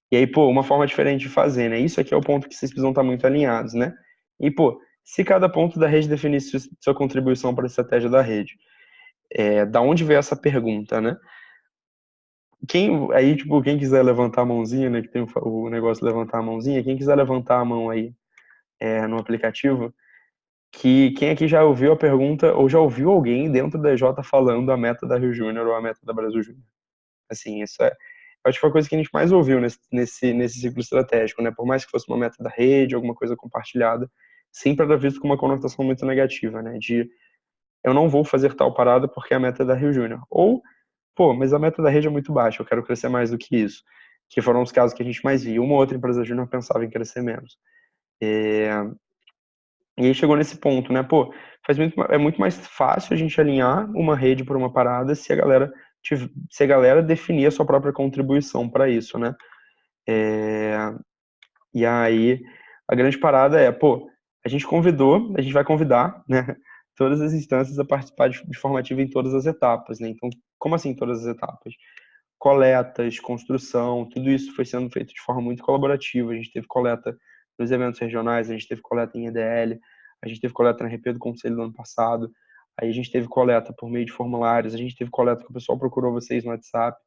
E aí, pô, uma forma diferente de fazer, né? Isso aqui é o ponto que vocês precisam estar muito alinhados, né? E, pô, se cada ponto da rede definisse sua contribuição para a estratégia da rede, da onde veio essa pergunta, né? Quem quiser levantar a mãozinha, né? Que tem o negócio de levantar a mãozinha, quem quiser levantar a mão aí no aplicativo, quem aqui já ouviu a pergunta ou já ouviu alguém dentro da EJ falando a meta da Rio Júnior ou a meta da Brasil Júnior? Assim, acho que foi a coisa que a gente mais ouviu nesse ciclo estratégico, né? Por mais que fosse uma meta da rede, alguma coisa compartilhada, sempre era visto com uma conotação muito negativa, né? De eu não vou fazer tal parada porque a meta é da Rio Júnior. Ou, pô, mas a meta da rede é muito baixa, eu quero crescer mais do que isso. Que foram os casos que a gente mais viu. Uma ou outra empresa júnior pensava em crescer menos. E aí chegou nesse ponto, né? Pô, é muito mais fácil a gente alinhar uma rede por uma parada se a galera definir a sua própria contribuição para isso, né? E aí a grande parada pô, a gente vai convidar, né? Todas as instâncias a participar de forma ativa em todas as etapas, né? Então, como assim todas as etapas? Coletas, construção, tudo isso foi sendo feito de forma muito colaborativa. A gente teve coleta nos eventos regionais, a gente teve coleta em EDL, a gente teve coleta na RP do Conselho do ano passado, aí a gente teve coleta por meio de formulários, a gente teve coleta que o pessoal procurou vocês no WhatsApp.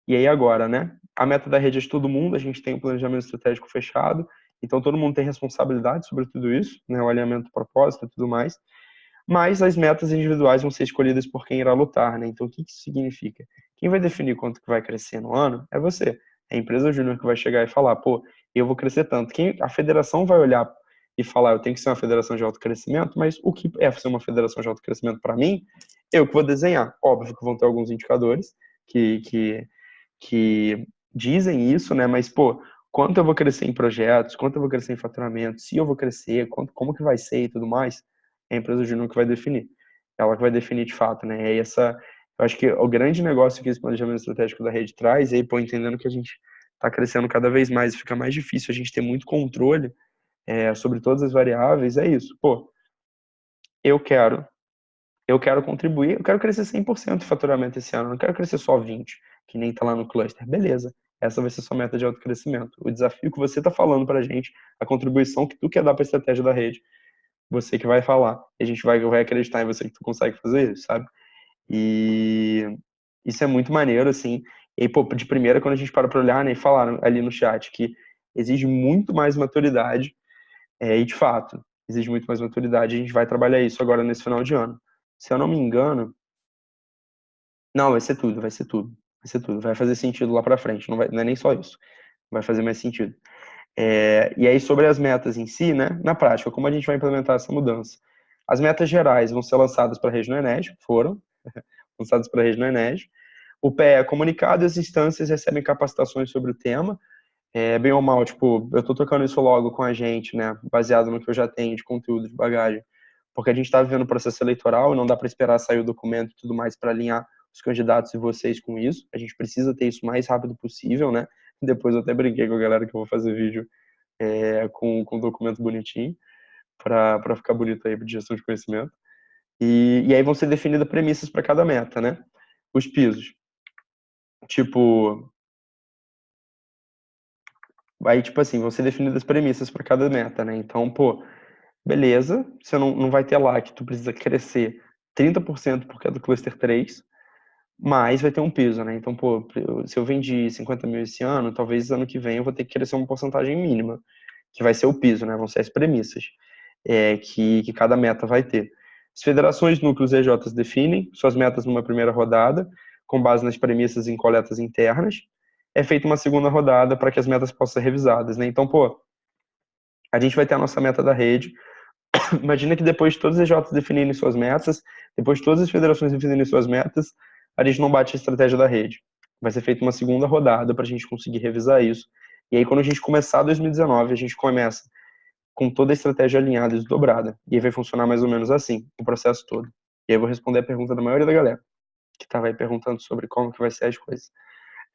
E aí agora, né? A meta da rede é de todo mundo, a gente tem um planejamento estratégico fechado, então todo mundo tem responsabilidade sobre tudo isso, né? O alinhamento do propósito e tudo mais. Mas as metas individuais vão ser escolhidas por quem irá lutar, né? Então, o que isso significa? Quem vai definir quanto que vai crescer no ano é você. É a empresa júnior que vai chegar e falar, pô, eu vou crescer tanto. A federação vai olhar e falar, eu tenho que ser uma federação de alto crescimento, mas o que é ser uma federação de alto crescimento para mim? Eu que vou desenhar. Óbvio que vão ter alguns indicadores que dizem isso, né? Mas, pô, quanto eu vou crescer em projetos, quanto eu vou crescer em faturamento, se eu vou crescer, como que vai ser e tudo mais, é a empresa júnior que vai definir. Ela que vai definir de fato, né? E eu acho que o grande negócio que esse planejamento estratégico da rede traz, aí, pô, entendendo que a gente está crescendo cada vez mais, fica mais difícil a gente ter muito controle sobre todas as variáveis, é isso. Pô, eu quero contribuir, eu quero crescer 100% de faturamento esse ano, eu não quero crescer só 20%, que nem tá lá no cluster. Beleza, essa vai ser sua meta de autocrescimento. O desafio que você tá falando pra gente, a contribuição que tu quer dar pra estratégia da rede, você que vai falar. E a gente vai acreditar em você que tu consegue fazer isso, sabe? E isso é muito maneiro, assim. E aí, pô, de primeira, quando a gente para pra olhar, né, e falar ali no chat que exige muito mais maturidade, e de fato, exige muito mais maturidade, a gente vai trabalhar isso agora nesse final de ano. Se eu não me engano, Não, vai ser tudo, vai ser tudo. Vai ser tudo. Vai fazer sentido lá pra frente. Não é nem só isso. Vai fazer mais sentido. E aí, sobre as metas em si, né? Na prática, como a gente vai implementar essa mudança? As metas gerais vão ser lançadas para a rede no Enes, foram lançadas para a rede no Enes. O PE é comunicado e as instâncias recebem capacitações sobre o tema. Bem ou mal, tipo, eu tô tocando isso logo com a gente, né? Baseado no que eu já tenho de conteúdo de bagagem. Porque a gente está vivendo o processo eleitoral e não dá para esperar sair o documento e tudo mais para alinhar os candidatos e vocês com isso. A gente precisa ter isso o mais rápido possível, né? Depois eu até brinquei com a galera que eu vou fazer vídeo com um documento bonitinho para ficar bonito aí para gestão de conhecimento. E aí vão ser definidas premissas para cada meta, né? Os pisos. Tipo, tipo assim, vão ser definidas premissas para cada meta, né? Então, pô, beleza, você não vai ter lá que tu precisa crescer 30% porque é do cluster 3, mas vai ter um piso, né? Então, pô, se eu vendi 50 mil esse ano, talvez ano que vem eu vou ter que crescer uma porcentagem mínima, que vai ser o piso, né? Vão ser as premissas que cada meta vai ter. As federações, núcleos e EJs definem suas metas numa primeira rodada, com base nas premissas em coletas internas. É feita uma segunda rodada para que as metas possam ser revisadas, né? Então, pô, a gente vai ter a nossa meta da rede. Imagina que depois de todas as EJs definirem suas metas, depois de todas as federações definirem suas metas, a gente não bate a estratégia da rede. Vai ser feita uma segunda rodada para a gente conseguir revisar isso. E aí, quando a gente começar 2019, a gente começa com toda a estratégia alinhada e desdobrada. E aí vai funcionar mais ou menos assim, o processo todo. E aí eu vou responder a pergunta da maioria da galera, que estava aí perguntando sobre como que vai ser as coisas.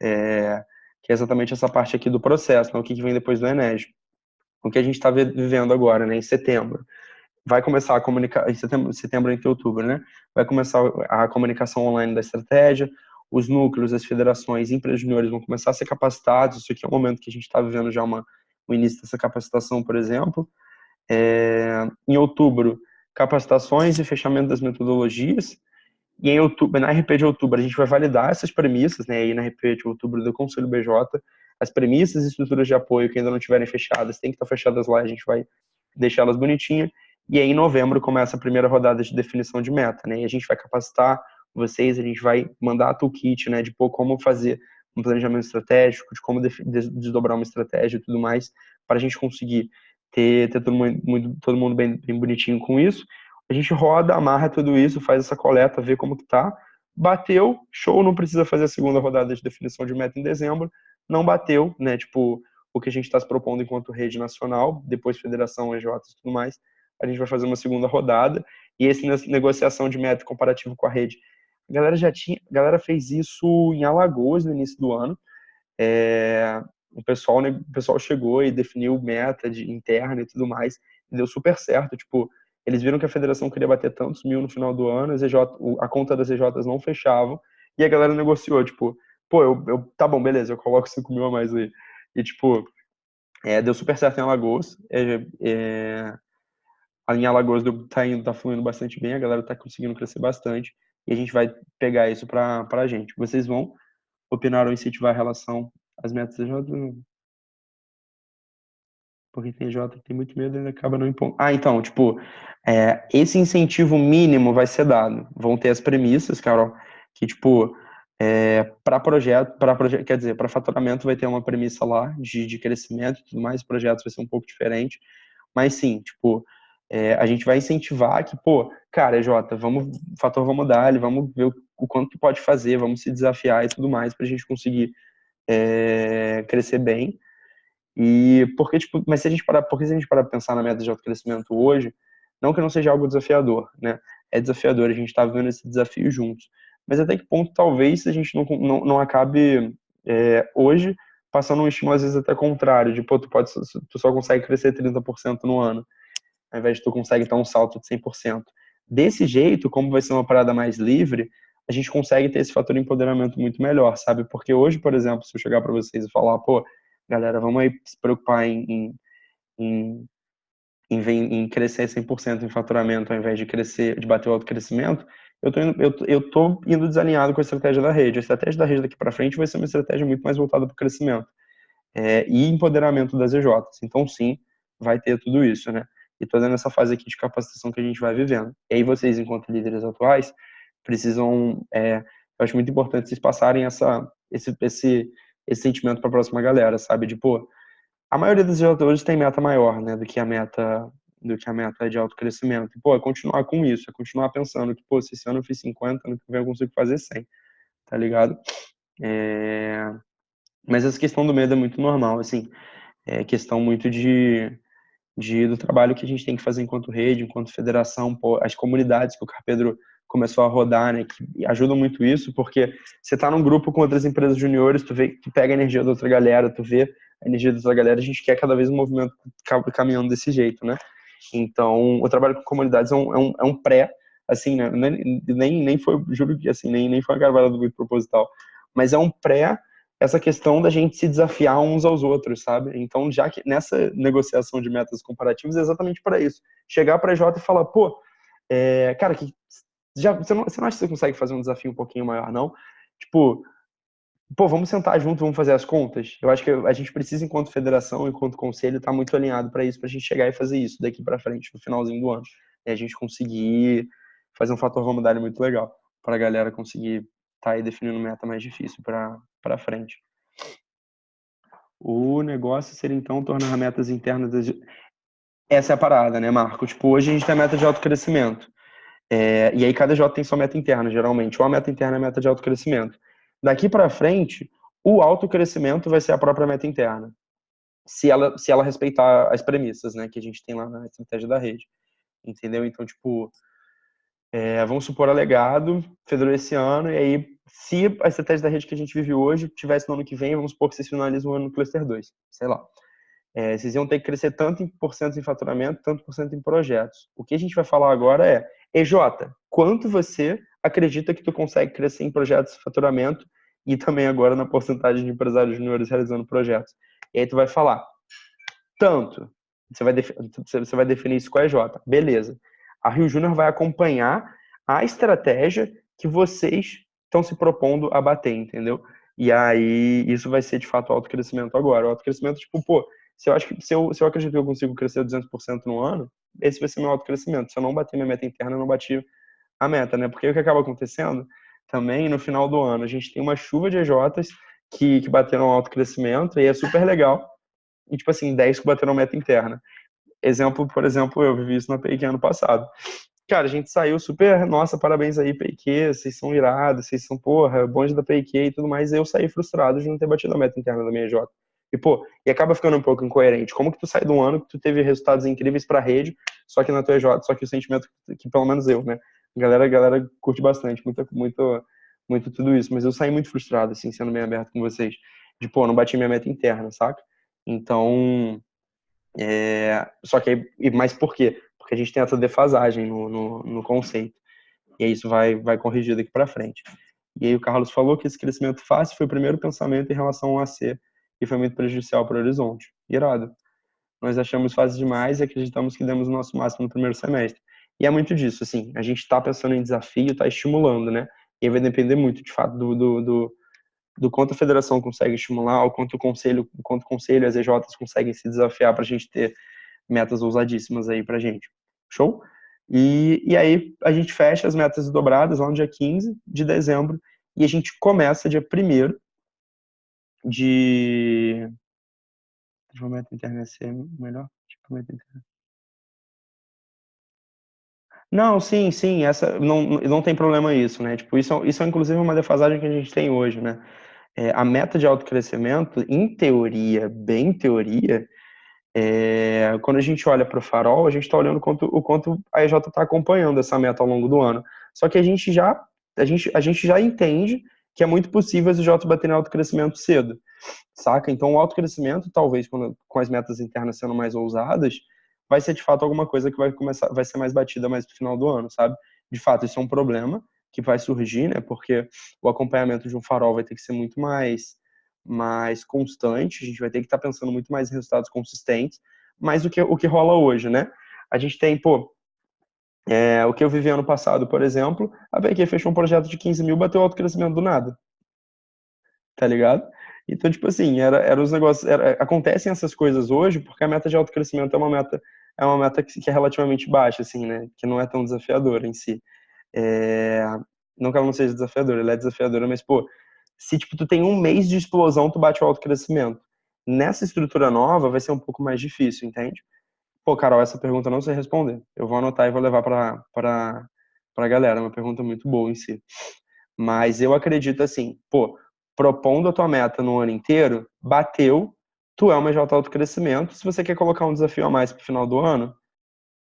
Que é exatamente essa parte aqui do processo, né? O que vem depois do Enes. O que a gente está vivendo agora, né? Em setembro. Vai começar a comunicar, em setembro entre outubro, né? Vai começar a comunicação online da estratégia, os núcleos, as federações, empresas juniores vão começar a ser capacitados. Isso aqui é um momento que a gente está vivendo já o início dessa capacitação, por exemplo. Em outubro, capacitações e fechamento das metodologias. E em outubro, na RP de outubro, a gente vai validar essas premissas, né? Aí na RP de outubro do Conselho BJ, as premissas e estruturas de apoio que ainda não estiverem fechadas, tem que estar fechadas lá, a gente vai deixá-las bonitinhas. E aí em novembro começa a primeira rodada de definição de meta, né? E a gente vai capacitar vocês, a gente vai mandar a toolkit, né? De como fazer um planejamento estratégico, de como desdobrar uma estratégia e tudo mais, para a gente conseguir ter todo mundo bem bonitinho com isso. A gente roda, amarra tudo isso, faz essa coleta, vê como que tá. Bateu, show, não precisa fazer a segunda rodada de definição de meta em dezembro. Não bateu, né? Tipo, o que a gente está se propondo enquanto rede nacional, depois federação, EJ e tudo mais, a gente vai fazer uma segunda rodada. E esse negociação de meta comparativo com a rede, a galera fez isso em Alagoas no início do ano. O pessoal chegou e definiu meta interna e tudo mais, e deu super certo. Tipo, eles viram que a federação queria bater tantos mil no final do ano, a conta das EJs não fechavam, e a galera negociou, tipo, pô, tá bom, beleza, eu coloco 5 mil a mais aí. E, tipo, deu super certo em Alagoas. Em Alagoas tá fluindo bastante bem, a galera tá conseguindo crescer bastante, e a gente vai pegar isso pra gente. Vocês vão opinar ou incentivar a relação às metas da EJ? Porque tem J que tem muito medo e ele acaba não impondo. Então, tipo, esse incentivo mínimo vai ser dado. Vão ter as premissas, Carol, que, tipo, para projeto, quer dizer, para faturamento vai ter uma premissa lá de crescimento e tudo mais, projetos vai ser um pouco diferente, mas sim, tipo, a gente vai incentivar que, pô, cara, Jota, fator vamos dar, vamos ver o quanto que pode fazer, vamos se desafiar e tudo mais para a gente conseguir crescer bem. E porque, tipo, mas se a gente parar para pensar na meta de autocrescimento hoje, não que não seja algo desafiador, né? É desafiador, a gente está vivendo esse desafio juntos. Mas até que ponto talvez a gente não acabe hoje passando um estímulo às vezes até contrário, de pô, tu só consegue crescer 30% no ano, ao invés de tu consegue dar um salto de 100%. Desse jeito, como vai ser uma parada mais livre, a gente consegue ter esse fator de empoderamento muito melhor, sabe? Porque hoje, por exemplo, se eu chegar para vocês e falar, pô, galera, vamos aí se preocupar em, em crescer 100% em faturamento ao invés de bater o autocrescimento, eu tô indo desalinhado com a estratégia da rede. A estratégia da rede daqui para frente vai ser uma estratégia muito mais voltada para o crescimento e empoderamento das EJs. Então, sim, vai ter tudo isso, né? E tô dando essa fase aqui de capacitação que a gente vai vivendo. E aí vocês, enquanto líderes atuais, precisam Eu acho muito importante vocês passarem esse sentimento para a próxima galera, sabe? De, pô, a maioria dos jogadores tem meta maior, né, do que a meta de autocrescimento. Pô, é continuar com isso, é continuar pensando que, pô, se esse ano eu fiz 50, ano que vem eu consigo fazer 100, tá ligado? Mas essa questão do medo é muito normal, assim, é questão muito do trabalho que a gente tem que fazer enquanto rede, enquanto federação, pô, as comunidades que o Carpedro começou a rodar, né, que ajudam muito isso, porque você tá num grupo com outras empresas juniores, tu vê, tu pega a energia da outra galera, tu vê a energia da outra galera, a gente quer cada vez um movimento caminhando desse jeito, né? Então, o trabalho com comunidades é um pré, assim, né, nem foi, juro que assim, nem foi uma gravada muito proposital, mas é um pré essa questão da gente se desafiar uns aos outros, sabe? Então, já que nessa negociação de metas comparativas é exatamente para isso. Chegar para a EJ e falar, pô, cara, você não acha que você consegue fazer um desafio um pouquinho maior, não? Tipo, pô, vamos sentar junto, vamos fazer as contas? Eu acho que a gente precisa, enquanto federação, enquanto conselho, estar muito alinhado para isso, para a gente chegar e fazer isso daqui para frente, no finalzinho do ano. E a gente conseguir fazer um fator vamos dar muito legal, para a galera conseguir estar aí definindo meta mais difícil para frente. O negócio seria, então, tornar metas internas... Essa é a parada, né, Marco? Tipo, hoje a gente tem a meta de autocrescimento. E aí cada J tem sua meta interna, geralmente. Ou a meta interna é a meta de autocrescimento. Daqui para frente, o autocrescimento vai ser a própria meta interna. Se ela respeitar as premissas, né, que a gente tem lá na estratégia da rede. Entendeu? Então, tipo, vamos supor alegado, federou esse ano, e aí, se a estratégia da rede que a gente vive hoje tivesse no ano que vem, vamos supor que vocês finalizam o ano no Cluster 2, sei lá. Vocês iam ter que crescer tanto em % em faturamento, tanto por cento em projetos. O que a gente vai falar agora é, EJ, quanto você acredita que tu consegue crescer em projetos de faturamento e também agora na porcentagem de empresários juniores realizando projetos? E aí tu vai falar, tanto. Você vai definir isso com a EJ. Beleza. A Rio Júnior vai acompanhar a estratégia que vocês estão se propondo a bater, entendeu? E aí, isso vai ser, de fato, o autocrescimento agora. O autocrescimento, tipo, pô, se eu acredito que eu consigo crescer 200% no ano, esse vai ser meu autocrescimento. Se eu não bater minha meta interna, eu não bati a meta, né? Porque o que acaba acontecendo também, no final do ano, a gente tem uma chuva de EJs que bateram autocrescimento e é super legal. E, tipo assim, 10 que bateram meta interna. Por exemplo, eu vivi isso na PIQ ano passado. Cara, a gente saiu super, nossa, parabéns aí, PIQ, vocês são irados, vocês são, porra, bonde da PIQ e tudo mais. Eu saí frustrado de não ter batido a meta interna da minha EJ. E, pô, acaba ficando um pouco incoerente. Como que tu sai de um ano que tu teve resultados incríveis pra rede, só que na tua EJ, só que o sentimento que pelo menos eu, né? A galera curte bastante, muito tudo isso. Mas eu saí muito frustrado, assim, sendo bem aberto com vocês. De, pô, não bati minha meta interna, saca? Então, só que mas por quê? Porque a gente tem essa defasagem no conceito. E aí isso vai corrigir daqui para frente. E aí o Carlos falou que esse crescimento fácil foi o primeiro pensamento em relação ao AC e foi muito prejudicial para o Horizonte. Irado. Nós achamos fácil demais e acreditamos que demos o nosso máximo no primeiro semestre. E é muito disso, assim, a gente está pensando em desafio, está estimulando, né? E aí vai depender muito, de fato, do quanto a federação consegue estimular, o quanto o conselho e as EJs conseguem se desafiar para a gente ter metas ousadíssimas aí pra gente. Show? E aí a gente fecha as metas dobradas lá no dia 15 de dezembro e a gente começa dia 1º de... Deixa eu ver a meta interna ser melhor. Tipo, meta interna. Não, sim, essa não tem problema isso, né? Tipo, isso é inclusive uma defasagem que a gente tem hoje, né? A meta de autocrescimento, em teoria, bem teoria, quando a gente olha para o farol, a gente está olhando o quanto a EJ está acompanhando essa meta ao longo do ano. Só que a gente já entende que é muito possível as EJ baterem autocrescimento cedo, saca? Então o autocrescimento, talvez, com as metas internas sendo mais ousadas, vai ser de fato alguma coisa que vai ser mais batida mais no final do ano, sabe? De fato, isso é um problema que vai surgir, né? Porque o acompanhamento de um farol vai ter que ser muito mais constante, a gente vai ter que estar pensando muito mais em resultados consistentes, mas o que rola hoje, né? A gente tem, o que eu vivi ano passado, por exemplo, a PQ fechou um projeto de 15 mil, bateu alto crescimento do nada, tá ligado? Então, tipo assim, era os negócios, acontecem essas coisas hoje porque a meta de alto crescimento é uma meta que é relativamente baixa, assim, né? Que não é tão desafiadora em si. não que ela não seja desafiadora, ela é desafiadora, mas, pô, se, tipo, tu tem um mês de explosão, tu bate o autocrescimento. Nessa estrutura nova, vai ser um pouco mais difícil, entende? Pô, Carol, essa pergunta eu não sei responder. Eu vou anotar e vou levar pra galera. É uma pergunta muito boa em si. Mas eu acredito assim, pô, propondo a tua meta no ano inteiro, bateu, tu é uma de autocrescimento. Se você quer colocar um desafio a mais pro final do ano,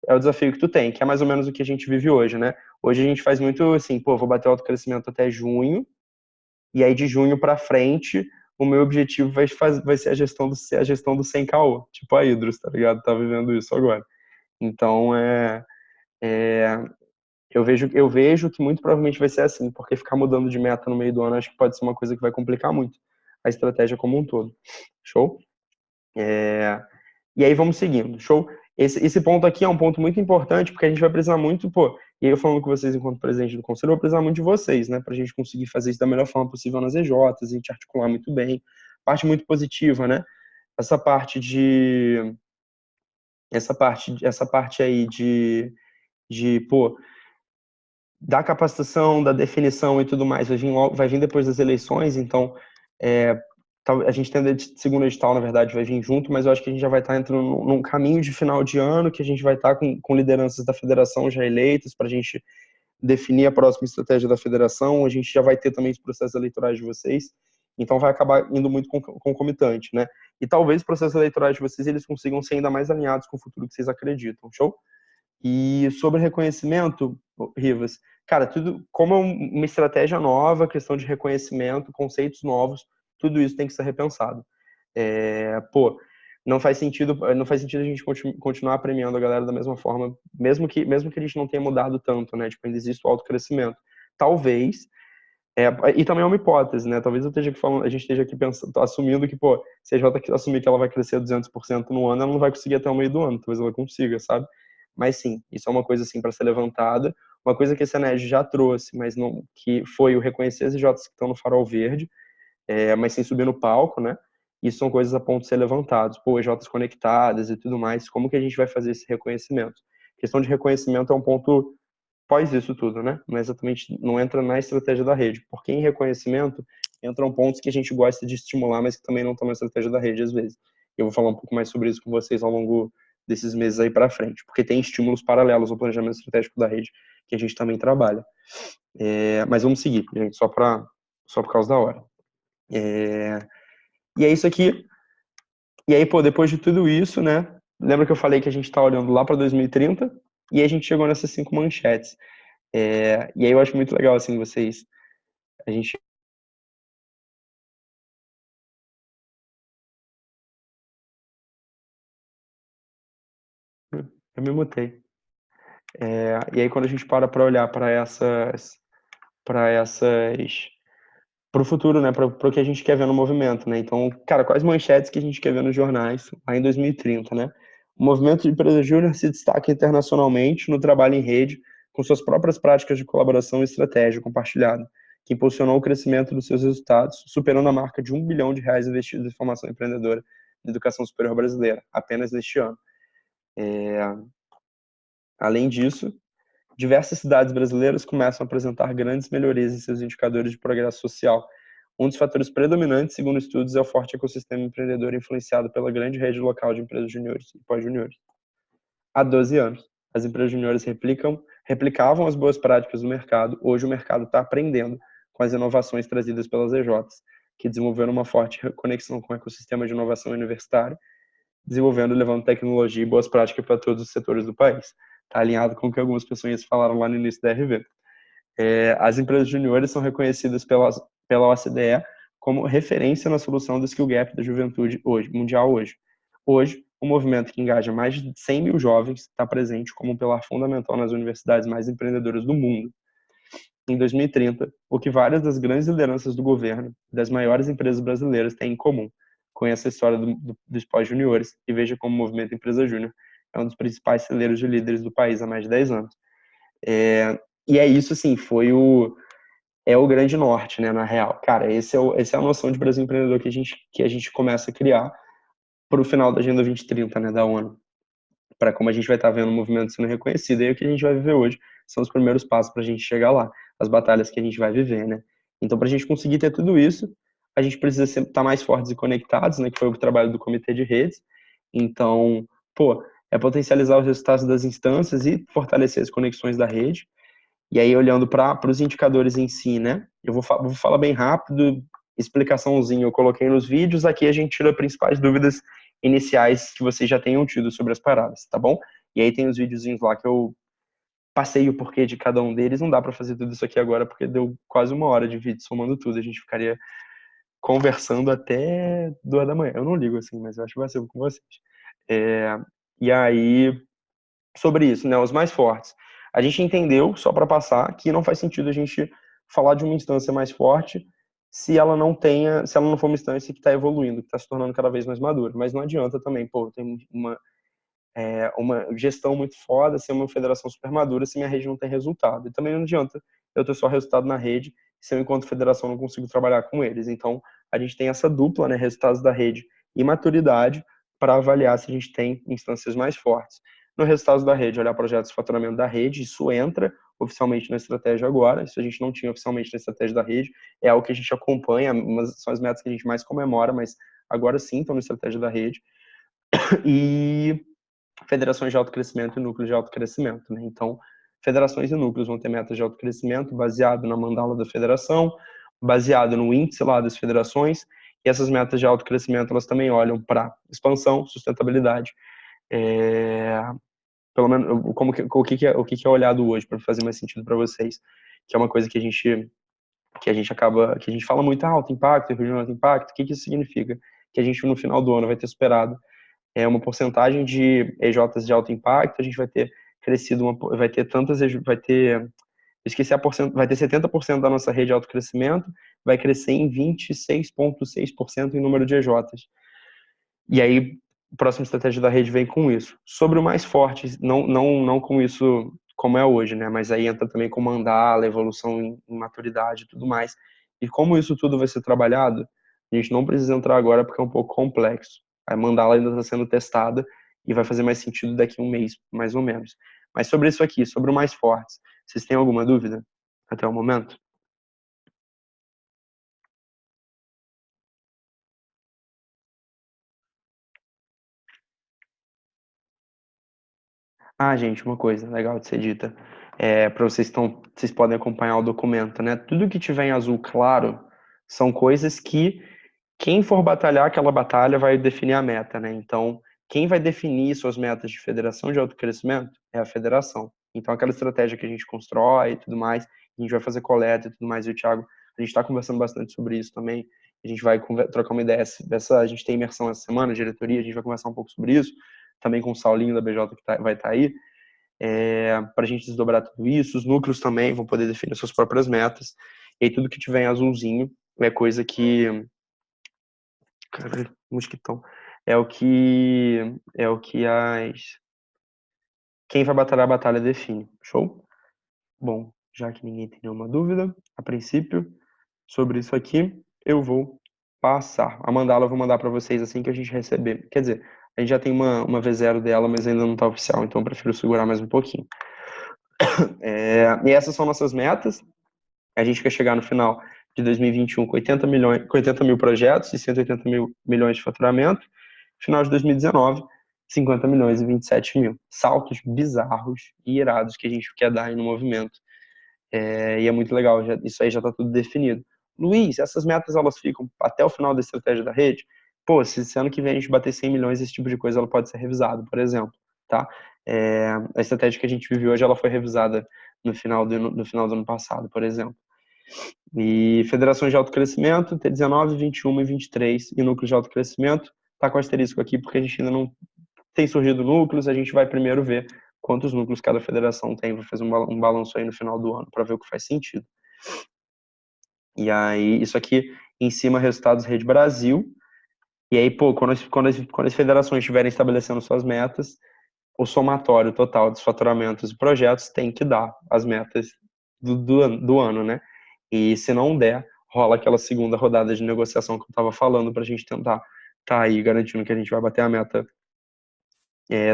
é o desafio que tu tem, que é mais ou menos o que a gente vive hoje, né? Hoje a gente faz muito assim, pô, vou bater o autocrescimento até junho, e aí de junho pra frente, o meu objetivo vai ser a gestão do 100 KO, tipo a Hydros, tá ligado? Tá vivendo isso agora. Então, é, eu vejo que muito provavelmente vai ser assim, porque ficar mudando de meta no meio do ano acho que pode ser uma coisa que vai complicar muito a estratégia como um todo. Show? E aí vamos seguindo, show? Esse ponto aqui é um ponto muito importante, porque a gente vai precisar muito, pô, e aí eu falando com vocês enquanto presidente do conselho, eu vou precisar muito de vocês, né, pra gente conseguir fazer isso da melhor forma possível nas EJs, a gente articular muito bem. Parte muito positiva, né? Essa parte de essa parte aí pô, da capacitação, da definição e tudo mais, vai vir depois das eleições, então a gente tem a segunda edital, na verdade, vai vir junto, mas eu acho que a gente já vai estar entrando num caminho de final de ano, que a gente vai estar com lideranças da federação já eleitas, para a gente definir a próxima estratégia da federação, a gente já vai ter também os processos eleitorais de vocês, então vai acabar indo muito concomitante, né? E talvez os processos eleitorais de vocês, eles consigam ser ainda mais alinhados com o futuro que vocês acreditam, show? E sobre reconhecimento, Rivas, cara, tudo como uma estratégia nova, questão de reconhecimento, conceitos novos, tudo isso tem que ser repensado. Pô, não faz sentido a gente continuar premiando a galera da mesma forma, mesmo que a gente não tenha mudado tanto, né? Tipo, ainda existe o autocrescimento. Talvez, e também é uma hipótese, né? Talvez a gente esteja aqui pensando, assumindo que, pô, se a Jota assumir que ela vai crescer 200% no ano, ela não vai conseguir até o meio do ano, talvez ela consiga, sabe? Mas sim, isso é uma coisa assim para ser levantada, uma coisa que a Seneg já trouxe, mas não, que foi o reconhecer as EJs que estão no farol verde, mas sem subir no palco, né? Isso são coisas a ponto de ser levantados, pô, EJs conectadas e tudo mais, como que a gente vai fazer esse reconhecimento? A questão de reconhecimento é um ponto pós isso tudo, né? Não é exatamente, não entra na estratégia da rede, porque em reconhecimento entram pontos que a gente gosta de estimular, mas que também não estão na estratégia da rede às vezes. Eu vou falar um pouco mais sobre isso com vocês ao longo desses meses aí para frente, porque tem estímulos paralelos ao planejamento estratégico da rede que a gente também trabalha. Mas vamos seguir, gente, só por causa da hora. E é isso aqui. E aí, pô, depois de tudo isso, né? Lembra que eu falei que a gente está olhando lá para 2030 e a gente chegou nessas 5 manchetes. E aí eu acho muito legal, assim, vocês... A gente... Eu me mutei. E aí quando a gente para olhar para o futuro, né, para o que a gente quer ver no movimento, né? Então, cara, quais manchetes que a gente quer ver nos jornais lá em 2030, né? O movimento de empresa júnior se destaca internacionalmente no trabalho em rede, com suas próprias práticas de colaboração e estratégia compartilhada, que impulsionou o crescimento dos seus resultados, superando a marca de R$ 1 bilhão investidos em formação empreendedora na educação superior brasileira, apenas neste ano. Além disso, diversas cidades brasileiras começam a apresentar grandes melhorias em seus indicadores de progresso social. Um dos fatores predominantes, segundo estudos, é o forte ecossistema empreendedor influenciado pela grande rede local de empresas juniores e pós-juniores. Há 12 anos, as empresas juniores replicavam as boas práticas do mercado. Hoje o mercado está aprendendo com as inovações trazidas pelas EJs, que desenvolveram uma forte conexão com o ecossistema de inovação universitária, desenvolvendo e levando tecnologia e boas práticas para todos os setores do país. Está alinhado com o que algumas pessoas falaram lá no início da RV. As empresas juniores são reconhecidas pela OCDE como referência na solução do skill gap da juventude mundial hoje. Hoje, um movimento que engaja mais de 100 mil jovens está presente como um pilar fundamental nas universidades mais empreendedoras do mundo. Em 2030, o que várias das grandes lideranças do governo e das maiores empresas brasileiras têm em comum. Conheça a história dos pós-juniores e veja como o movimento Empresa Júnior é um dos principais celeiros de líderes do país há mais de 10 anos. E é isso, assim, é o grande norte, né, na real. Cara, essa é a noção de Brasil empreendedor que a gente começa a criar para o final da Agenda 2030, né, da ONU. Para como a gente vai estar vendo o movimento sendo reconhecido. E aí o que a gente vai viver hoje são os primeiros passos para a gente chegar lá. as batalhas que a gente vai viver, né? Então, para a gente conseguir ter tudo isso, a gente precisa sempre estar mais fortes e conectados, né? Que foi o trabalho do comitê de redes. Então, pô, é potencializar os resultados das instâncias e fortalecer as conexões da rede. E aí, olhando para os indicadores em si, né? Eu vou falar bem rápido, explicaçãozinha eu coloquei nos vídeos. Aqui a gente tira as principais dúvidas iniciais que vocês já tenham tido sobre as paradas, tá bom? E aí tem os videozinhos lá que eu passei o porquê de cada um deles. Não dá para fazer tudo isso aqui agora, porque deu quase 1 hora de vídeo somando tudo. A gente ficaria conversando até 2 da manhã. Eu não ligo assim, mas eu acho que vai ser com vocês. E aí, sobre isso, né? Os mais fortes. A gente entendeu, só para passar, que não faz sentido a gente falar de uma instância mais forte se ela não for uma instância que está evoluindo, que está se tornando cada vez mais madura. Mas não adianta também, pô, tem uma gestão muito foda, ser uma federação super madura se minha rede não tem resultado. E também não adianta eu ter só resultado na rede se eu, enquanto federação, não consigo trabalhar com eles. Então, a gente tem essa dupla, né, resultados da rede e maturidade, para avaliar se a gente tem instâncias mais fortes. No resultado da rede, olhar projetos de faturamento da rede, isso entra oficialmente na estratégia agora, isso a gente não tinha oficialmente na estratégia da rede, é algo que a gente acompanha, são as metas que a gente mais comemora, mas agora sim estão na estratégia da rede. E federações de alto crescimento e núcleos de alto crescimento, né? Então, federações e núcleos vão ter metas de alto crescimento baseado na mandala da federação, baseado no índice lá das federações, e essas metas de alto crescimento, elas também olham para expansão, sustentabilidade, pelo menos o que é olhado hoje, para fazer mais sentido para vocês, que é uma coisa que a gente fala muito alto impacto, regional alto impacto. O que isso significa? Que a gente no final do ano vai ter superado uma porcentagem de EJs de alto impacto, a gente vai ter crescido vai ter 70% da nossa rede de alto crescimento, vai crescer em 26,6% em número de EJs. E aí, a próxima estratégia da rede vem com isso. Sobre o mais forte, não com isso como é hoje, né? Mas aí entra também com mandala, evolução em maturidade e tudo mais. E como isso tudo vai ser trabalhado, a gente não precisa entrar agora porque é um pouco complexo. A mandala ainda está sendo testada e vai fazer mais sentido daqui a 1 mês, mais ou menos. Mas sobre isso aqui, sobre o mais fortes, vocês têm alguma dúvida até o momento? Ah, gente, uma coisa legal de ser dita. Para vocês podem acompanhar o documento, né? Tudo que tiver em azul claro são coisas que quem for batalhar aquela batalha vai definir a meta, né? Então, quem vai definir suas metas de federação de autocrescimento é a federação. Então, aquela estratégia que a gente constrói e tudo mais, a gente vai fazer coleta e tudo mais. E o Thiago, a gente está conversando bastante sobre isso também. A gente vai trocar uma ideia a gente tem imersão essa semana, diretoria, a gente vai conversar um pouco sobre isso, também com o Saulinho da BJ que vai estar aí, para a gente desdobrar tudo isso. Os núcleos também vão poder definir suas próprias metas. E aí, tudo que tiver em azulzinho é coisa que... Caralho, mosquitão. É o que quem vai batalhar a batalha define. Show? Bom, já que ninguém tem nenhuma dúvida, a princípio, sobre isso aqui, eu vou passar. A mandala eu vou mandar para vocês assim que a gente receber. Quer dizer, a gente já tem uma V0 dela, mas ainda não está oficial, então eu prefiro segurar mais um pouquinho. E essas são nossas metas. A gente quer chegar no final de 2021 com 80 mil projetos e 180 milhões de faturamento. Final de 2019, 50 milhões e 27 mil. Saltos bizarros e irados que a gente quer dar aí no movimento. E é muito legal, isso aí já está tudo definido. Luiz, essas metas elas ficam até o final da estratégia da rede? Pô, se ano que vem a gente bater 100 milhões, esse tipo de coisa ela pode ser revisada, por exemplo. Tá? A estratégia que a gente vive hoje ela foi revisada no final do ano passado, por exemplo. E federações de alto crescimento, T19, 21 e 23, e núcleos de alto crescimento, tá com asterisco aqui porque a gente ainda não tem surgido núcleos, a gente vai primeiro ver quantos núcleos cada federação tem, vai fazer um balanço aí no final do ano para ver o que faz sentido. E aí, isso aqui em cima, resultados Rede Brasil, e aí, pô, quando as federações estiverem estabelecendo suas metas, o somatório total dos faturamentos e projetos tem que dar as metas do ano, né? E se não der, rola aquela segunda rodada de negociação que eu estava falando para a gente tentar tá aí garantindo que a gente vai bater a meta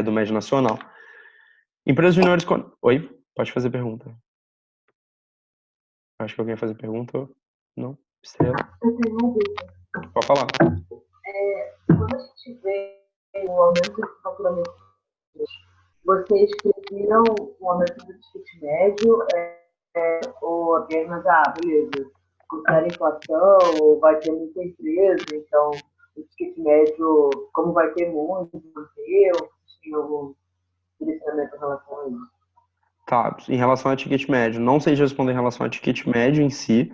do médio nacional. Empresas juniores... Oi? Pode fazer pergunta. Acho que alguém ia fazer pergunta. Não? Estrela? Eu tenho uma dúvida. Pode falar. Quando a gente vê o aumento do faturamento, vocês previram o aumento do ticket médio ou apenas, beleza, considera a inflação ou vai ter muita empresa, então o ticket médio, como vai ter muito, manteu, tinha algum direcionamento em relação a isso? Tá, em relação a ticket médio, não sei responder em relação a ticket médio em si,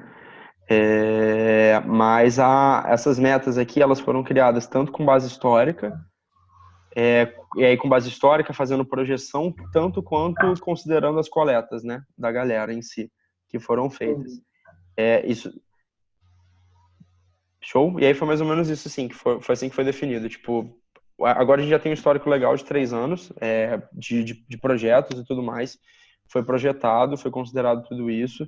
mas essas metas aqui, elas foram criadas tanto com base histórica, e aí com base histórica, fazendo projeção, tanto quanto considerando as coletas, né, da galera em si, que foram feitas. Isso. Show? E aí foi mais ou menos isso, assim, que foi assim que foi definido. Tipo, agora a gente já tem um histórico legal de 3 anos de projetos e tudo mais. Foi projetado, foi considerado tudo isso.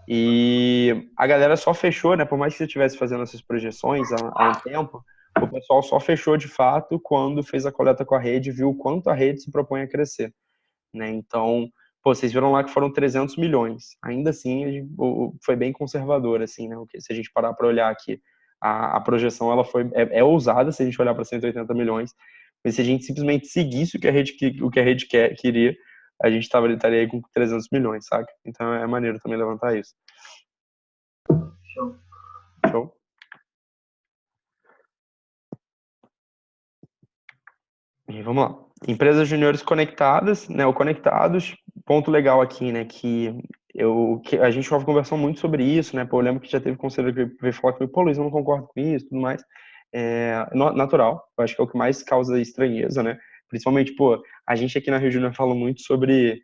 E a galera só fechou, né? Por mais que você estivesse fazendo essas projeções há um tempo, o pessoal só fechou de fato quando fez a coleta com a rede e viu o quanto a rede se propõe a crescer, né? Então, pô, vocês viram lá que foram 300 milhões. Ainda assim, foi bem conservador, assim, né? Se a gente parar para olhar aqui, a projeção ela é ousada se a gente olhar para 180 milhões, mas se a gente simplesmente seguisse o que a rede queria, a gente estaria aí com 300 milhões, saca? Então é maneiro também levantar isso. Show? E vamos lá. Empresas juniores conectadas, né? O conectados, ponto legal aqui, né? Que a gente teve conversando muito sobre isso, né? Pô, eu lembro que já teve conselheiro que veio falar comigo, pô, Luiz, eu não concordo com isso, tudo mais. Natural, eu acho que é o que mais causa estranheza, né? Principalmente, pô, a gente aqui na Rio Júnior fala muito sobre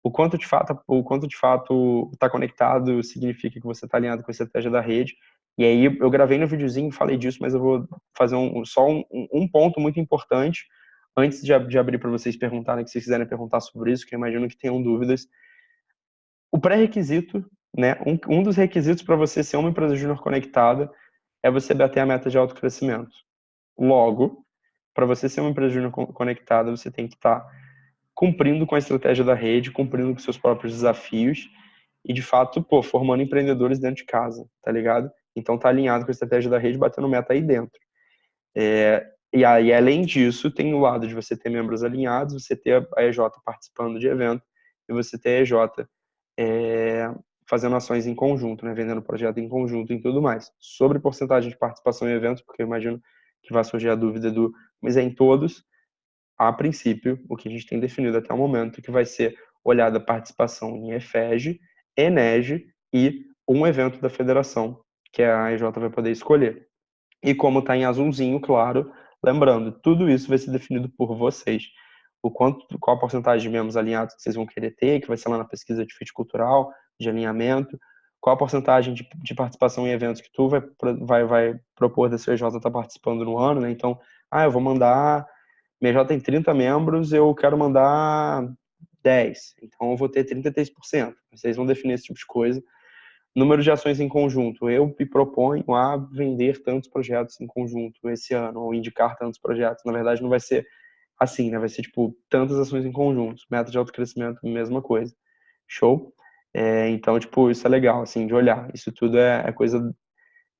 o quanto de fato tá conectado significa que você tá alinhado com a estratégia da rede. E aí eu gravei no videozinho, falei disso, mas eu vou fazer só um ponto muito importante antes de abrir para vocês perguntarem, que vocês quiserem perguntar sobre isso, que eu imagino que tenham dúvidas. O pré-requisito, né, um dos requisitos para você ser uma empresa júnior conectada é você bater a meta de autocrescimento. Logo, para você ser uma empresa júnior conectada, você tem que estar cumprindo com a estratégia da rede, cumprindo com seus próprios desafios e, de fato, pô, formando empreendedores dentro de casa, tá ligado? Então tá alinhado com a estratégia da rede, batendo meta aí dentro. E aí, além disso, tem o lado de você ter membros alinhados, você ter a EJ participando de evento e você ter a EJ fazendo ações em conjunto, né, vendendo projeto em conjunto e tudo mais. Sobre porcentagem de participação em eventos, porque eu imagino que vai surgir a dúvida mas é em todos, a princípio, o que a gente tem definido até o momento, que vai ser olhada a participação em EFEG, ENEG e um evento da federação, que a EJ vai poder escolher. E como está em azulzinho, claro, lembrando, tudo isso vai ser definido por vocês. Qual a porcentagem de membros alinhados que vocês vão querer ter, que vai ser lá na pesquisa de fit cultural, de alinhamento, qual a porcentagem de participação em eventos que tu vai propor da sua EJ estar participando no ano, né? Então, eu vou mandar, minha EJ tem 30 membros, eu quero mandar 10, então eu vou ter 33%. Vocês vão definir esse tipo de coisa. Número de ações em conjunto. Eu me proponho a vender tantos projetos em conjunto esse ano, ou indicar tantos projetos. Na verdade, não vai ser assim, né? Vai ser, tipo, tantas ações em conjunto. Meta de autocrescimento, mesma coisa. Show? Então, tipo, isso é legal, assim, de olhar. Isso tudo é coisa,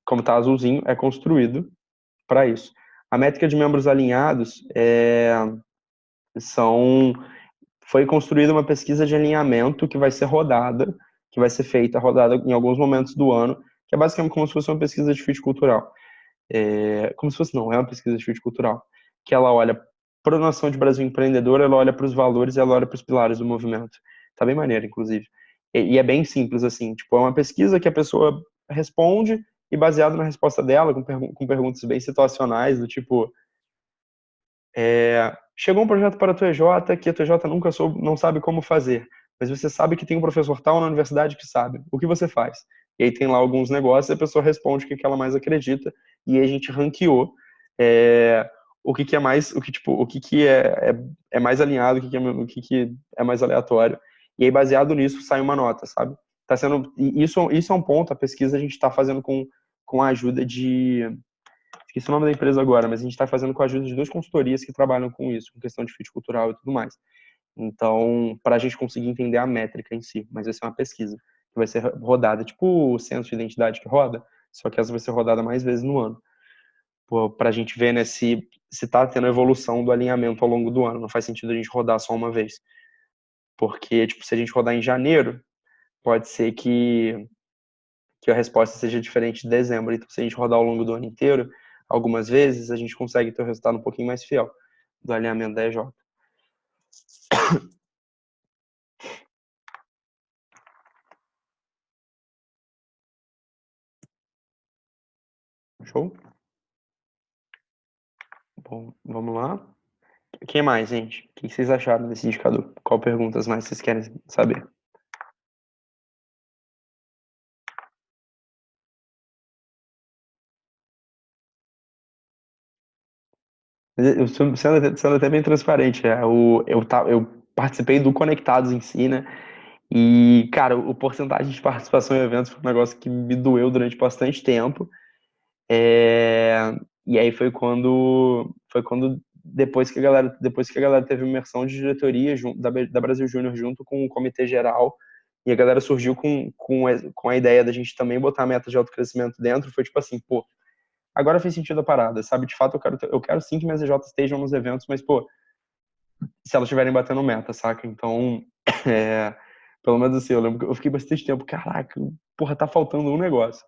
como tá azulzinho, é construído para isso. A métrica de membros alinhados foi construída uma pesquisa de alinhamento que vai ser rodada, que vai ser rodada em alguns momentos do ano, que é basicamente como se fosse uma pesquisa de fit cultural. Como se fosse, não, é uma pesquisa de fit cultural, que ela olha para a noção de Brasil empreendedor, ela olha para os valores e ela olha para os pilares do movimento. Tá bem maneiro, inclusive. E é bem simples, assim, tipo, é uma pesquisa que a pessoa responde e baseado na resposta dela, com perguntas bem situacionais, do tipo, chegou um projeto para a tua EJ que a tua EJ não sabe como fazer, mas você sabe que tem um professor tal na universidade que sabe. O que você faz? E aí tem lá alguns negócios e a pessoa responde o que ela mais acredita e aí a gente ranqueou o que é mais, o que é mais alinhado, o que é mais aleatório. E aí baseado nisso sai uma nota, sabe? Tá sendo, isso é um ponto, a pesquisa a gente está fazendo com a ajuda de... Esqueci o nome da empresa agora, mas a gente está fazendo com a ajuda de 2 consultorias que trabalham com isso, com questão de fit cultural e tudo mais. Então, para a gente conseguir entender a métrica em si, mas essa é uma pesquisa que vai ser rodada, tipo o censo de identidade que roda, só que essa vai ser rodada mais vezes no ano. Pra gente ver, né, se tá tendo evolução do alinhamento ao longo do ano. Não faz sentido a gente rodar só uma vez. Porque, tipo, se a gente rodar em janeiro, pode ser que a resposta seja diferente de dezembro. Então, se a gente rodar ao longo do ano inteiro, algumas vezes, a gente consegue ter um resultado um pouquinho mais fiel do alinhamento da EJ. Show? Bom, vamos lá. Quem mais, gente? O que vocês acharam desse indicador? Qual perguntas mais vocês querem saber? Eu sendo até bem transparente. Eu participei do Conectados em si, né? E, cara, o porcentagem de participação em eventos foi um negócio que me doeu durante bastante tempo. E aí foi quando depois que a galera teve uma imersão de diretoria da Brasil Júnior junto com o comitê geral, e a galera surgiu com a ideia da gente também botar a meta de autocrescimento dentro, foi tipo assim, pô, agora fez sentido a parada, sabe? De fato, eu quero sim que minhas EJs estejam nos eventos, mas, pô, se elas estiverem batendo meta, saca? Então, pelo menos assim, eu lembro que eu fiquei bastante tempo, caraca, porra, tá faltando um negócio.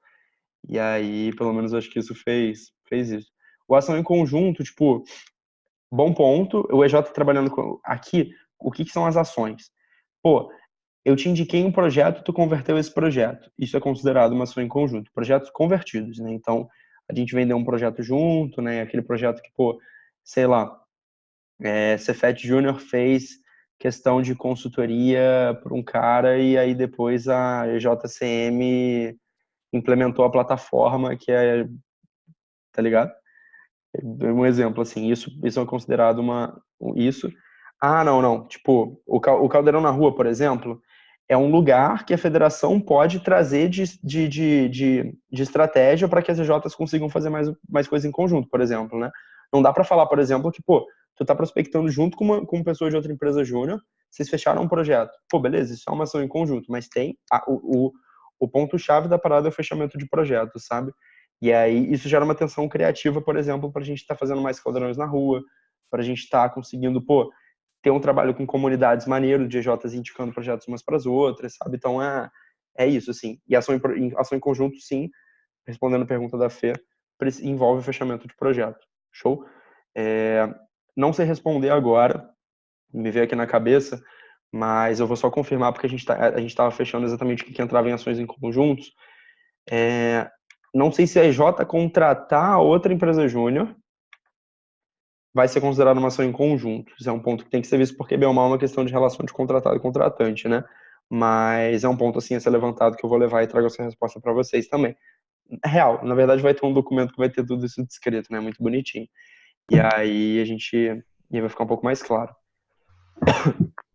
E aí, pelo menos, eu acho que isso fez isso. O ação em conjunto, tipo, bom ponto. O EJ trabalhando aqui, o que são as ações? Pô, eu te indiquei um projeto, tu converteu esse projeto. Isso é considerado uma ação em conjunto. Projetos convertidos, né? Então, a gente vendeu um projeto junto, né? Aquele projeto que, pô, sei lá, Cefet Júnior fez questão de consultoria para um cara e aí depois a EJCM implementou a plataforma que tá ligado? Um exemplo, assim, isso é considerado isso. Ah, não. Tipo, o Caldeirão na Rua, por exemplo, é um lugar que a federação pode trazer de estratégia para que as EJs consigam fazer mais coisas em conjunto, por exemplo, né? Não dá para falar, por exemplo, que, pô, tu tá prospectando junto com uma pessoa de outra empresa júnior, vocês fecharam um projeto. Pô, beleza, isso é uma ação em conjunto, mas tem o ponto-chave da parada é o fechamento de projeto, sabe? E aí isso gera uma tensão criativa, por exemplo, para a gente estar fazendo mais caldeirões na rua, para a gente estar conseguindo, pô, ter um trabalho com comunidades maneiro, de EJs indicando projetos umas para as outras, sabe? Então é isso, assim. E ação em conjunto, sim, respondendo a pergunta da Fê, envolve o fechamento de projeto. Show? Não sei responder agora, me veio aqui na cabeça, mas eu vou só confirmar porque a gente estava fechando exatamente o que entrava em ações em conjuntos. Não sei se a EJ contratar outra empresa júnior vai ser considerado uma ação em conjunto. Isso é um ponto que tem que ser visto porque, bem ou mal, é uma questão de relação de contratado e contratante, né? Mas é um ponto, assim, a ser levantado que eu vou levar e trago essa resposta para vocês também. É real, na verdade vai ter um documento que vai ter tudo isso descrito, né? Muito bonitinho. E aí vai ficar um pouco mais claro.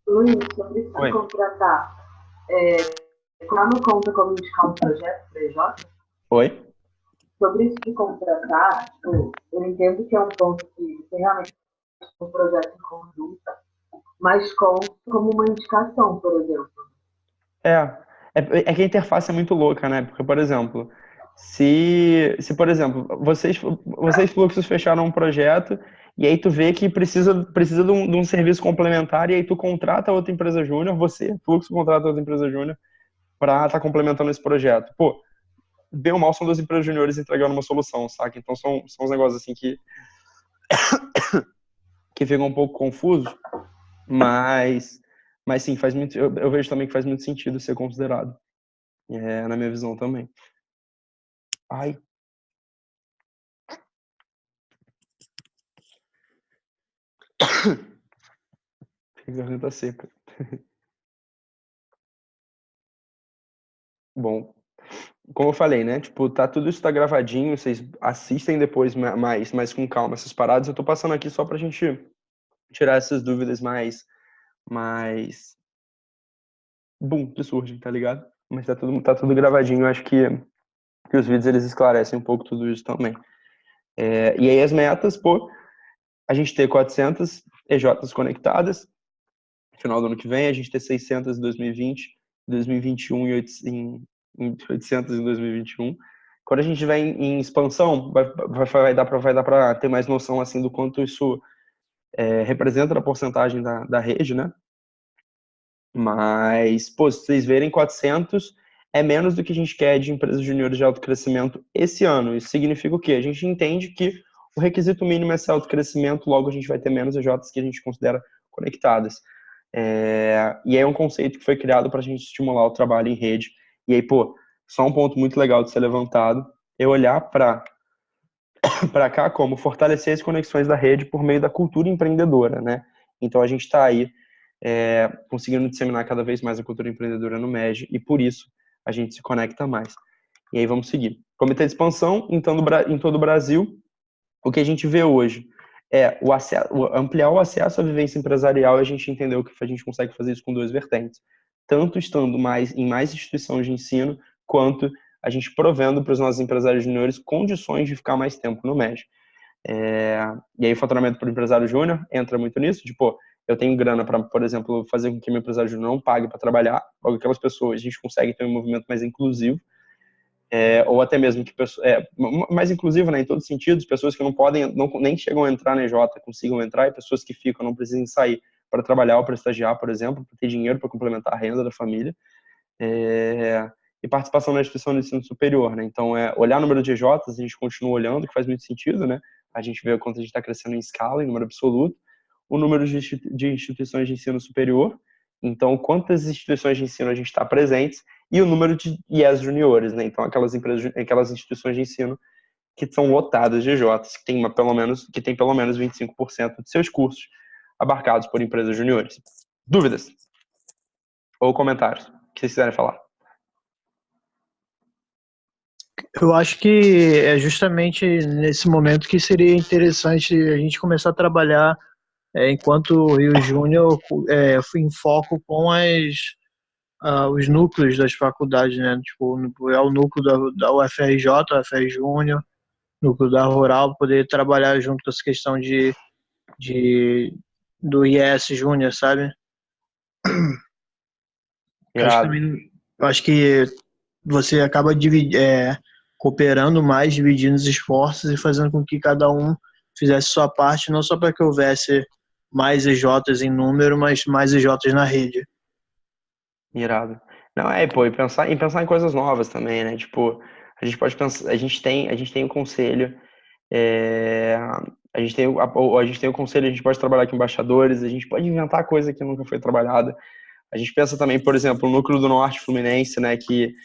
Luiz, sobre se contratar, lá não conta como indicar um projeto para EJ? Oi? Sobre isso de contratar, eu entendo que é um ponto que você realmente um projeto em conjunta, mas conta como uma indicação, por exemplo. É que a interface é muito louca, né? Porque, por exemplo, se por exemplo, vocês fluxos fecharam um projeto e aí tu vê que precisa de um serviço complementar e aí tu contrata outra empresa júnior, fluxo contrata outra empresa júnior para estar complementando esse projeto. Pô, bem ou mal são duas empresas juniores entregando uma solução, saca? Então são uns negócios assim que ficam um pouco confusos, mas sim, faz muito, eu vejo também que faz muito sentido ser considerado, na minha visão também. Ai. Fiquei garganta seca. Bom, como eu falei, né? Tipo, tudo isso tá gravadinho, vocês assistem depois mais com calma essas paradas. Eu tô passando aqui só pra gente tirar essas dúvidas mais que surgem, tá ligado? Mas tá tudo gravadinho, eu acho que os vídeos eles esclarecem um pouco tudo isso também. E aí as metas, pô, a gente ter 400 EJs conectadas, no final do ano que vem, a gente ter 600 em 2020 2021 e 800 em 2021. Quando a gente estiver em expansão, vai dar para ter mais noção assim do quanto isso representa a porcentagem da rede, né? Mas, pô, se vocês verem, 400 é menos do que a gente quer de empresas juniores de alto crescimento esse ano. Isso significa o quê? A gente entende que o requisito mínimo é esse alto crescimento, logo a gente vai ter menos EJs que a gente considera conectadas. E aí é um conceito que foi criado para a gente estimular o trabalho em rede. E aí, pô, só um ponto muito legal de ser levantado é olhar para cá como fortalecer as conexões da rede por meio da cultura empreendedora, né? Então a gente está aí conseguindo disseminar cada vez mais a cultura empreendedora no MEG e por isso a gente se conecta mais. E aí vamos seguir. Comitê de expansão em todo o Brasil. O que a gente vê hoje é ampliar o acesso à vivência empresarial, e a gente entendeu que a gente consegue fazer isso com duas vertentes. Tanto estando em mais instituições de ensino, quanto a gente provendo para os nossos empresários juniores condições de ficar mais tempo no MEG. E aí o faturamento para o empresário júnior entra muito nisso, tipo, eu tenho grana para, por exemplo, fazer com que meu empresário júnior não pague para trabalhar, ou aquelas pessoas, a gente consegue ter um movimento mais inclusivo, ou até mesmo que mais inclusivo, né, em todos os sentidos, pessoas que não podem, nem chegam a entrar na EJ consigam entrar, e pessoas que ficam não precisem sair para trabalhar ou para estagiar, por exemplo, para ter dinheiro para complementar a renda da família, e participação na instituição de ensino superior, né, então olhar o número de EJs, a gente continua olhando, que faz muito sentido, né, a gente vê o quanto a gente está crescendo em escala, em número absoluto, o número de instituições de ensino superior, então quantas instituições de ensino a gente está presentes, e o número de IES juniores, né? Então aquelas instituições de ensino que são lotadas de EJs, que tem pelo menos 25% de seus cursos abarcados por empresas juniores. Dúvidas? Ou comentários que vocês quiserem falar? Eu acho que é justamente nesse momento que seria interessante a gente começar a trabalhar enquanto o Rio Júnior em foco com os núcleos das faculdades, né? Tipo, o núcleo da UFRJ, UFR Júnior, núcleo da Rural, poder trabalhar junto com essa questão do IES Júnior, sabe? Acho que você acaba cooperando mais, dividindo os esforços e fazendo com que cada um fizesse sua parte, não só para que houvesse mais EJs em número, mas mais EJs na rede. Irado. Não, pô, e pensar em coisas novas também, né? Tipo, a gente pode pensar, a gente tem o conselho, a gente tem o conselho, a gente pode trabalhar com embaixadores, a gente pode inventar coisa que nunca foi trabalhada. A gente pensa também, por exemplo, no Núcleo do Norte Fluminense, né, que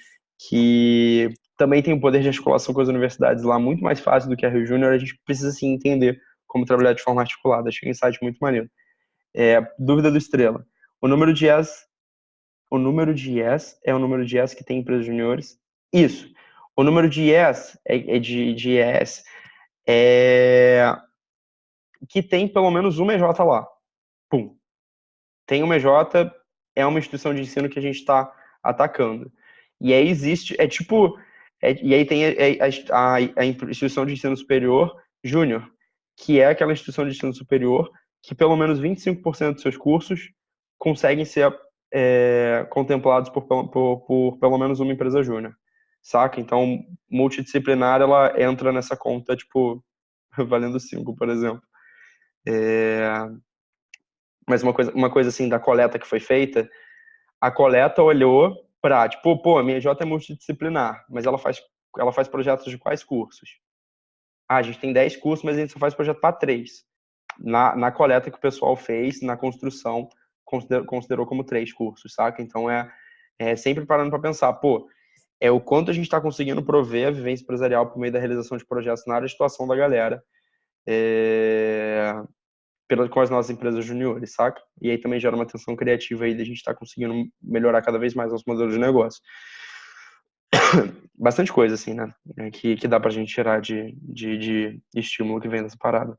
também tem o poder de articulação com as universidades lá muito mais fácil do que a Rio Júnior. A gente precisa, sim, entender como trabalhar de forma articulada. Achei um insight muito maneiro. Dúvida do Estrela. O número de IES é o número de IES que tem empresas juniores? Isso. O número de IES de IES que tem pelo menos uma EJ lá. Pum. Tem uma EJ, é uma instituição de ensino que a gente está atacando. E aí existe, e aí tem a instituição de ensino superior júnior, que é aquela instituição de ensino superior que pelo menos 25% dos seus cursos conseguem ser contemplados por pelo menos uma empresa júnior, saca? Então, multidisciplinar, ela entra nessa conta, tipo, valendo 5, por exemplo. Mas uma coisa assim, da coleta que foi feita, a coleta olhou para, tipo, pô, a minha J é multidisciplinar, mas ela faz projetos de quais cursos? A gente tem 10 cursos, mas a gente só faz projeto para 3. Na coleta que o pessoal fez, na construção, considerou como 3 cursos, saca? Então, sempre parando para pensar, pô, o quanto a gente está conseguindo prover a vivência empresarial por meio da realização de projetos na área de situação da galera, com as nossas empresas juniores, saca? E aí também gera uma tensão criativa aí da gente estar conseguindo melhorar cada vez mais nossos modelos de negócio. Bastante coisa, assim, né? Que dá pra gente tirar de estímulo que vem dessa parada.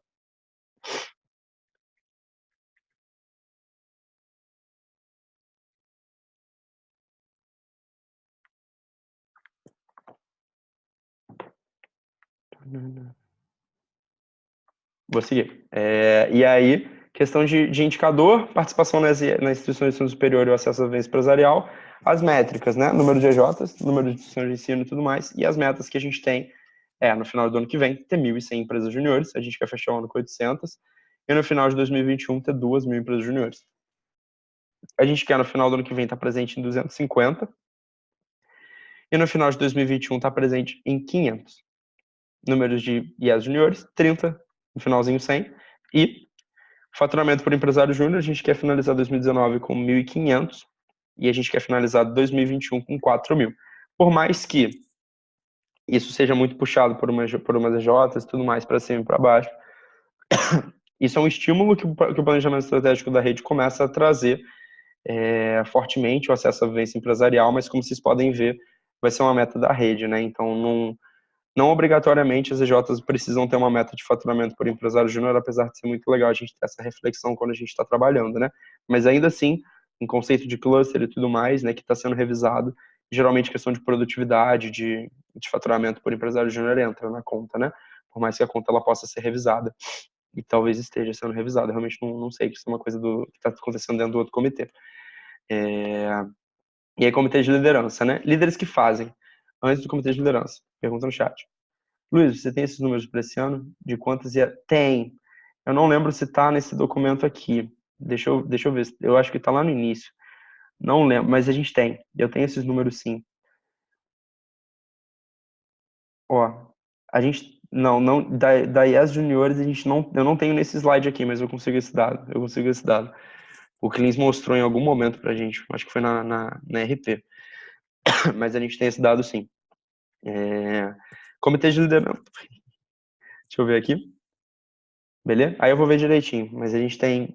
Vou seguir. E aí, questão de indicador, participação nas instituições de ensino superior e o acesso à vivência empresarial. as métricas, né? Número de EJs, número de instituições de ensino e tudo mais, e as metas que a gente tem no final do ano que vem, ter 1.100 empresas juniores, a gente quer fechar o ano com 800, e no final de 2021 ter 2.000 empresas juniores. A gente quer no final do ano que vem estar presente em 250, e no final de 2021 estar presente em 500. Números de IES juniores, 30, no finalzinho 100, e faturamento por empresário júnior, a gente quer finalizar 2019 com 1.500, e a gente quer finalizar 2021 com 4.000. Por mais que isso seja muito puxado por umas EJs e tudo mais para cima e para baixo, isso é um estímulo que o planejamento estratégico da rede começa a trazer fortemente o acesso à vivência empresarial, mas como vocês podem ver, vai ser uma meta da rede, né? Então, não obrigatoriamente as EJs precisam ter uma meta de faturamento por empresário júnior, apesar de ser muito legal a gente ter essa reflexão quando a gente está trabalhando, né? Mas ainda assim, em conceito de cluster e tudo mais, né, que está sendo revisado, geralmente questão de produtividade, de faturamento por empresário júnior entra na conta, né? Por mais que a conta ela possa ser revisada. E talvez esteja sendo revisada. Eu realmente não sei, que isso é uma coisa que está acontecendo dentro do outro comitê. E aí, comitê de liderança, né? Líderes que fazem. Antes do comitê de liderança. Pergunta no chat. Luiz, você tem esses números para esse ano? De quantas ia? Tem. Eu não lembro se está nesse documento aqui. Deixa eu ver. Eu acho que está lá no início. Não lembro, mas a gente tem. Eu tenho esses números sim. Ó, a gente não da IES Juniores a gente não, eu não tenho nesse slide aqui, mas eu consigo esse dado. O Clins mostrou em algum momento pra gente, acho que foi na RP. Mas a gente tem esse dado sim. Comitê de liderança. Deixa eu ver aqui. Beleza? Aí eu vou ver direitinho, mas a gente tem,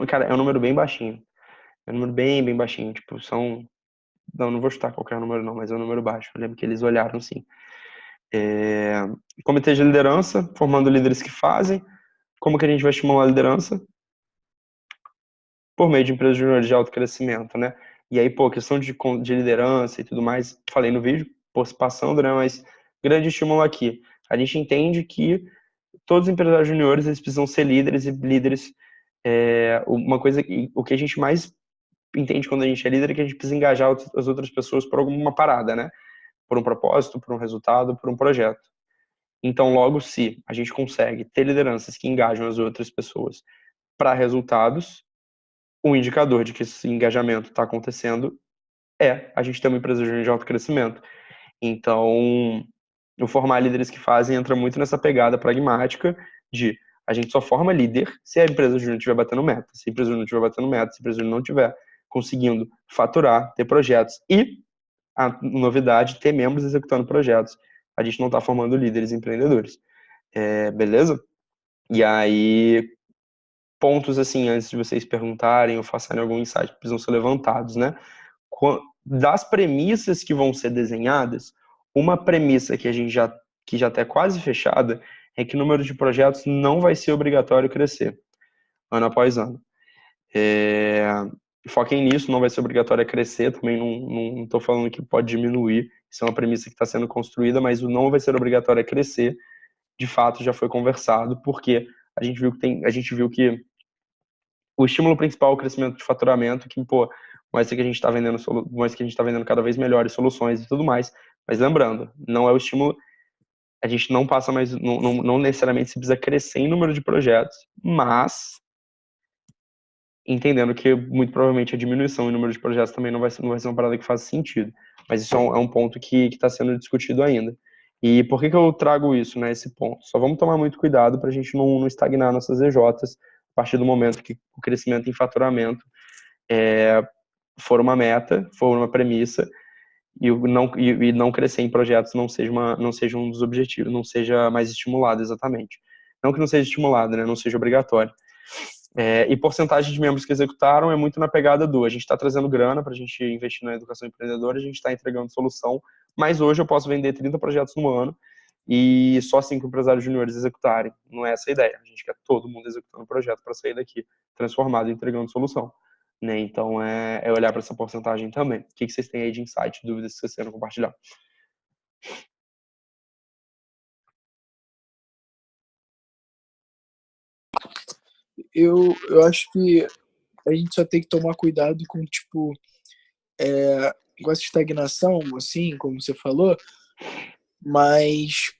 cara, é um número bem baixinho. É um número bem baixinho, tipo, não vou chutar qualquer número não, mas é um número baixo. Eu lembro que eles olharam sim. Comitê de liderança, formando líderes que fazem. Como que a gente vai estimular a liderança? Por meio de empresas juniores de alto crescimento, né? E aí, questão de liderança e tudo mais, falei no vídeo, passando, né? Mas grande estímulo aqui. A gente entende que todos os empresários juniores, eles precisam ser líderes, e líderes, uma coisa, o que a gente mais entende quando a gente é líder é que a gente precisa engajar as outras pessoas por alguma parada, né? Por um propósito, por um resultado, por um projeto. Então, logo, se a gente consegue ter lideranças que engajam as outras pessoas para resultados, o indicador de que esse engajamento está acontecendo a gente ter uma empresa de alto crescimento. Então, o formar líderes que fazem entra muito nessa pegada pragmática de a gente só forma líder se a empresa júnior estiver batendo meta. Se a empresa júnior estiver batendo meta, se a empresa júnior não estiver conseguindo faturar, ter projetos e, a novidade, ter membros executando projetos. A gente não está formando líderes empreendedores. Beleza? E aí, pontos assim, antes de vocês perguntarem ou façarem algum insight, precisam ser levantados, né? Das premissas que vão ser desenhadas, uma premissa que já está quase fechada é que o número de projetos não vai ser obrigatório crescer, ano após ano. Foquem nisso, não vai ser obrigatório crescer, também não estou falando que pode diminuir, isso é uma premissa que está sendo construída, mas o não vai ser obrigatório crescer, de fato já foi conversado, porque a gente viu que o estímulo principal é o crescimento de faturamento, que, mostra que a gente está vendendo cada vez melhores soluções e tudo mais. Mas lembrando, não é o estímulo, a gente não passa mais, não necessariamente se precisa crescer em número de projetos, mas entendendo que muito provavelmente a diminuição em número de projetos também não vai ser uma parada que faz sentido. Mas isso é um ponto que está sendo discutido ainda. E por que eu trago isso, né, esse ponto? Só vamos tomar muito cuidado para a gente não estagnar nossas EJs a partir do momento que o crescimento em faturamento for uma meta, for uma premissa, e não crescer em projetos não seja um dos objetivos, não seja mais estimulado exatamente. Não que não seja estimulado, né, não seja obrigatório. E porcentagem de membros que executaram é muito na pegada a gente está trazendo grana para a gente investir na educação empreendedora, a gente está entregando solução, mas hoje eu posso vender 30 projetos no ano e só 5 empresários juniores executarem. Não é essa a ideia. A gente quer todo mundo executando projeto para sair daqui transformado e entregando solução. Né? Então, é olhar para essa porcentagem também. O que vocês têm aí de insight, dúvidas que vocês queiram compartilhar? Eu acho que a gente só tem que tomar cuidado com, tipo, com essa estagnação, assim, como você falou, mas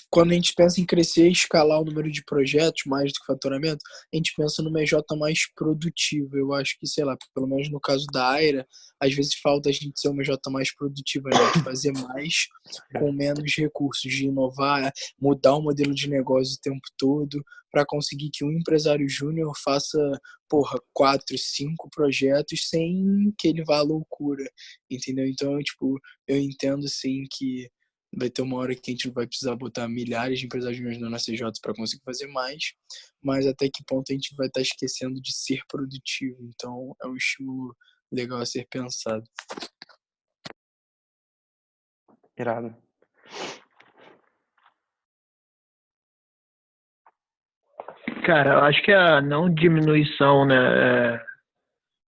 quando a gente pensa em crescer e escalar o número de projetos mais do que faturamento, a gente pensa numa EJ mais produtiva. Eu acho que, sei lá, pelo menos no caso da Aira, às vezes falta a gente ser uma EJ mais produtiva, né? De fazer mais com menos recursos, de inovar, mudar o modelo de negócio o tempo todo, para conseguir que um empresário júnior faça, 4, 5 projetos sem que ele vá à loucura, entendeu? Então, tipo, eu entendo, sim, que vai ter uma hora que a gente vai precisar botar milhares de empresários júniores na nossa EJ para conseguir fazer mais, mas até que ponto a gente vai estar esquecendo de ser produtivo. Então, é um estímulo legal a ser pensado. Irado. Cara, eu acho que a não diminuição, né,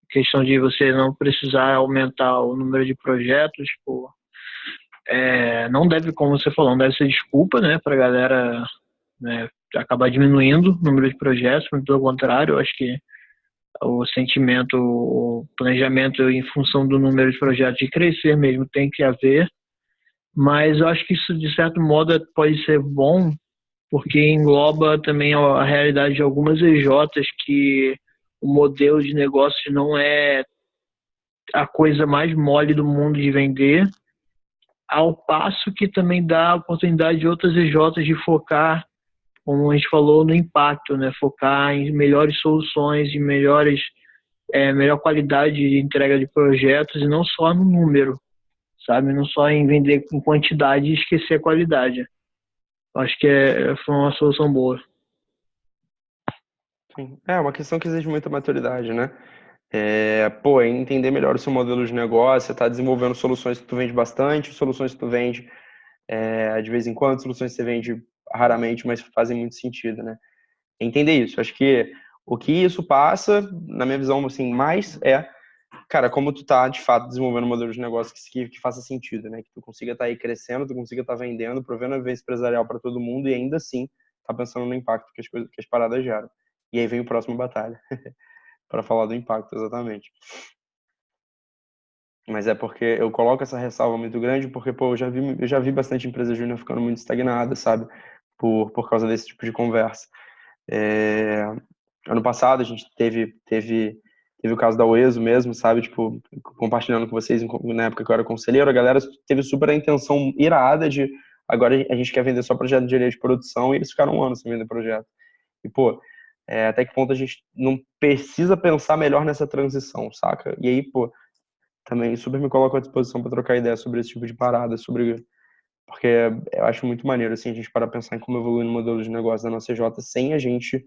questão de você não precisar aumentar o número de projetos, pô, não deve, como você falou, não deve ser desculpa, né, pra galera, né, acabar diminuindo o número de projetos, mas pelo contrário, eu acho que o sentimento, o planejamento em função do número de projetos de crescer mesmo tem que haver, mas eu acho que isso, de certo modo, pode ser bom, porque engloba também a realidade de algumas EJs que o modelo de negócio não é a coisa mais mole do mundo de vender, ao passo que também dá a oportunidade de outras EJs de focar, como a gente falou, no impacto, né? Focar em melhores soluções, em melhor qualidade de entrega de projetos e não só no número, sabe? Não só em vender com quantidade e esquecer a qualidade. Acho que foi uma solução boa. Sim. É uma questão que exige muita maturidade, né? Entender melhor o seu modelo de negócio, você tá desenvolvendo soluções que tu vende bastante, soluções que tu vende de vez em quando, soluções que você vende raramente, mas fazem muito sentido, né? Entender isso. Acho que o que isso passa, na minha visão, assim, mais cara, como tu tá, de fato, desenvolvendo um modelo de negócio que faça sentido, né? Que tu consiga estar aí crescendo, tu consiga estar vendendo, provendo a vez empresarial para todo mundo e ainda assim tá pensando no impacto que as paradas geram. E aí vem o próximo batalha para falar do impacto, exatamente. Mas é porque eu coloco essa ressalva muito grande porque, eu já vi bastante empresa júnior ficando muito estagnada, sabe? Por causa desse tipo de conversa. Ano passado a gente teve o caso da UESO mesmo, sabe? Tipo, compartilhando com vocês, na época que eu era conselheiro, a galera teve super a intenção irada de agora a gente quer vender só projeto de engenharia de produção e eles ficaram um ano sem vender projeto. E, até que ponto a gente não precisa pensar melhor nessa transição, saca? E aí, também super me coloco à disposição para trocar ideia sobre esse tipo de parada, porque eu acho muito maneiro, assim, a gente parar pensar em como evoluir no modelo de negócio da nossa CJ sem a gente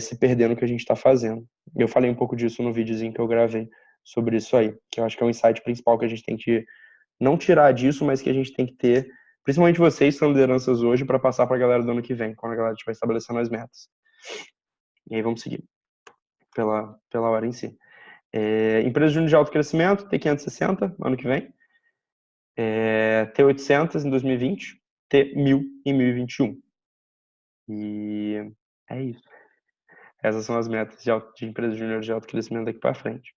se perder no que a gente está fazendo. Eu falei um pouco disso no videozinho que eu gravei sobre isso aí, que eu acho que é um insight principal que a gente tem que não tirar disso, mas que a gente tem que ter, principalmente vocês que são lideranças hoje, para passar para a galera do ano que vem, quando a galera estiver estabelecendo as metas. E aí vamos seguir pela hora em si. Empresa júnior de alto crescimento, T560 ano que vem. T800 em 2020, T1000 em 2021. E é isso. Essas são as metas de empresa júnior de alto crescimento daqui para frente.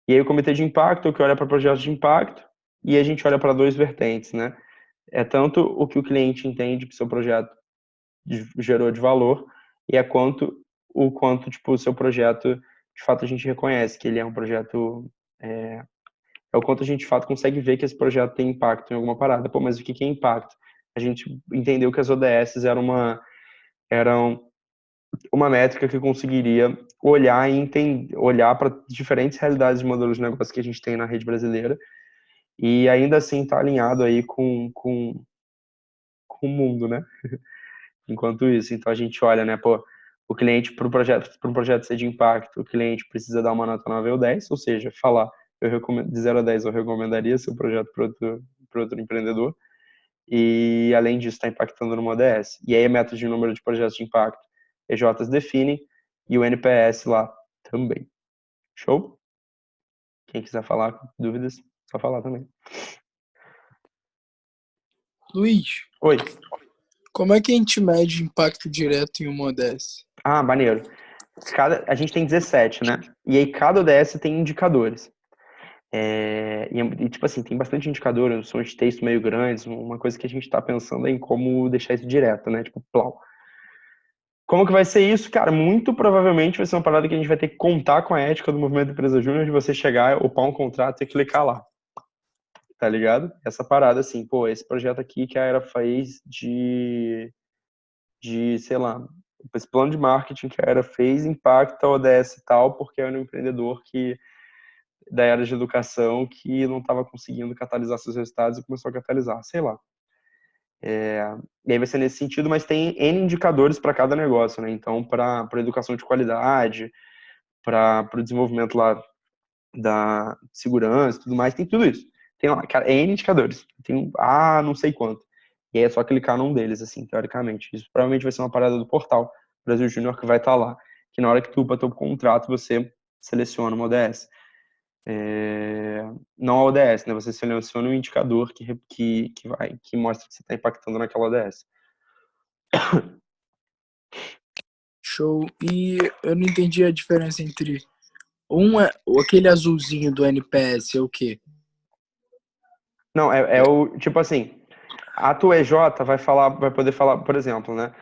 E aí o comitê de impacto, que olha para projetos de impacto, e a gente olha para 2 vertentes, né? É tanto o que o cliente entende que seu projeto gerou de valor, e o quanto tipo, o seu projeto, de fato, a gente reconhece que ele é um projeto... É o quanto a gente, de fato, consegue ver que esse projeto tem impacto em alguma parada. Mas o que é impacto? A gente entendeu que as ODS eram uma métrica que conseguiria olhar para diferentes realidades de modelos de negócio que a gente tem na rede brasileira e ainda assim estar alinhado aí com o mundo, né? Enquanto isso, então a gente olha, né, o cliente para um projeto ser de impacto, o cliente precisa dar uma nota 9 ou 10, ou seja, falar de 0 a 10 eu recomendaria seu projeto para outro empreendedor, e além disso está impactando numa ODS. E aí a meta de número de projetos de impacto, EJs definem, e o NPS lá também. Show? Quem quiser falar, dúvidas, só falar também. Luiz. Oi. Como é que a gente mede impacto direto em uma ODS? Maneiro. A gente tem 17, né? E aí cada ODS tem indicadores. Tipo assim, tem bastante indicador, são de texto meio grandes, uma coisa que a gente está pensando é em como deixar isso direto, né? Tipo, plau. Como que vai ser isso? Cara, muito provavelmente vai ser uma parada que a gente vai ter que contar com a ética do movimento Empresa Júnior de você chegar, upar um contrato e clicar lá, tá ligado? Essa parada assim, pô, esse projeto aqui que a Era fez sei lá, esse plano de marketing que a Era fez impacta a ODS e tal, porque era um empreendedor da área de educação que não estava conseguindo catalisar seus resultados e começou a catalisar, sei lá. E aí vai ser nesse sentido, mas tem N indicadores para cada negócio, né? Então, para educação de qualidade, para o desenvolvimento lá da segurança e tudo mais, tem tudo isso. Tem lá, cara, N indicadores. Tem, não sei quanto. E aí é só clicar num deles, assim, teoricamente. Isso provavelmente vai ser uma parada do portal Brasil Júnior que vai estar lá. Que na hora que tu upa teu contrato, você seleciona uma ODS. Não a ODS, né? Você seleciona um indicador que mostra que você está impactando naquela ODS. Show. E eu não entendi a diferença entre aquele azulzinho do NPS é o quê? Não, é o tipo assim, a tua EJ vai poder falar, por exemplo, né?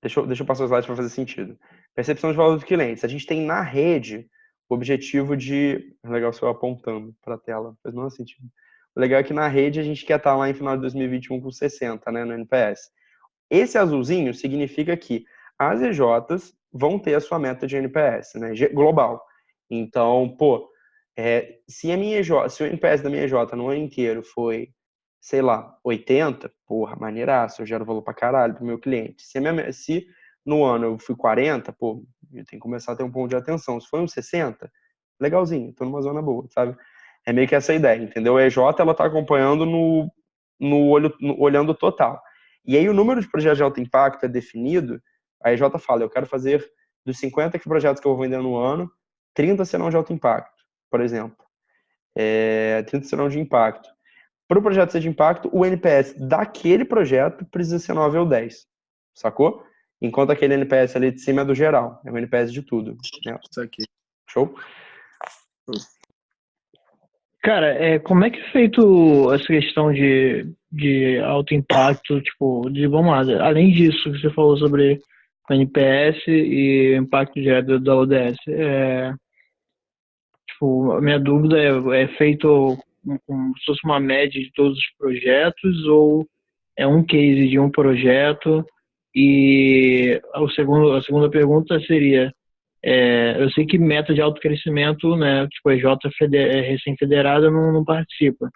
Deixa eu passar os slides para fazer sentido. Percepção de valor dos clientes. A gente tem na rede o objetivo de. É legal se eu apontando para a tela, faz não sentido. O legal é que na rede a gente quer estar lá em final de 2021 com 60, né, no NPS. Esse azulzinho significa que as EJs vão ter a sua meta de NPS, né, global. Então, pô, se o NPS da minha EJ no ano inteiro foi, sei lá, 80, porra, maneiraço, eu gero valor pra caralho pro meu cliente. Se no ano eu fui 40, pô, eu tenho que começar a ter um ponto de atenção. Se foi um 60, legalzinho, tô numa zona boa, sabe? É meio que essa ideia, entendeu? A EJ, ela tá acompanhando olhando o total. E aí o número de projetos de alto impacto é definido, a EJ fala, eu quero fazer dos 50 projetos que eu vou vender no ano, 30 serão de alto impacto, por exemplo. 30 serão de impacto. Para o projeto ser de impacto, o NPS daquele projeto precisa ser 9 ou 10, sacou? Enquanto aquele NPS ali de cima é do geral, é o NPS de tudo. Né? Isso aqui. Show? Cara, como é que é feito essa questão de alto impacto, tipo, vamos lá, além disso que você falou sobre o NPS e o impacto direto da ODS, tipo, a minha dúvida é feito como se fosse uma média de todos os projetos ou é um case de um projeto? E a segunda pergunta seria, eu sei que meta de autocrescimento, né, tipo, a EJ recém-federada não participa,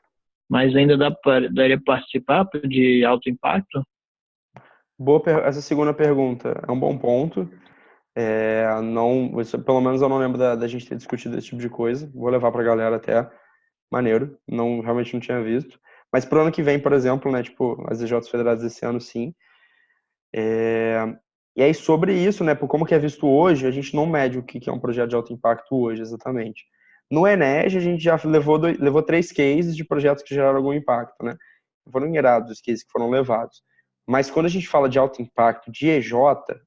mas ainda daria para participar de alto impacto? Essa segunda pergunta é um bom ponto. Pelo menos eu não lembro da gente ter discutido esse tipo de coisa. Vou levar pra galera até. Maneiro. Realmente não tinha visto. Mas pro ano que vem, por exemplo, né, tipo, as EJs federadas esse ano, sim. E aí, sobre isso, né, por como que é visto hoje, a gente não mede o que é um projeto de alto impacto hoje, exatamente. No Enege, a gente já levou 3 cases de projetos que geraram algum impacto, né? Foram irados os cases que foram levados. Mas quando a gente fala de alto impacto de EJ,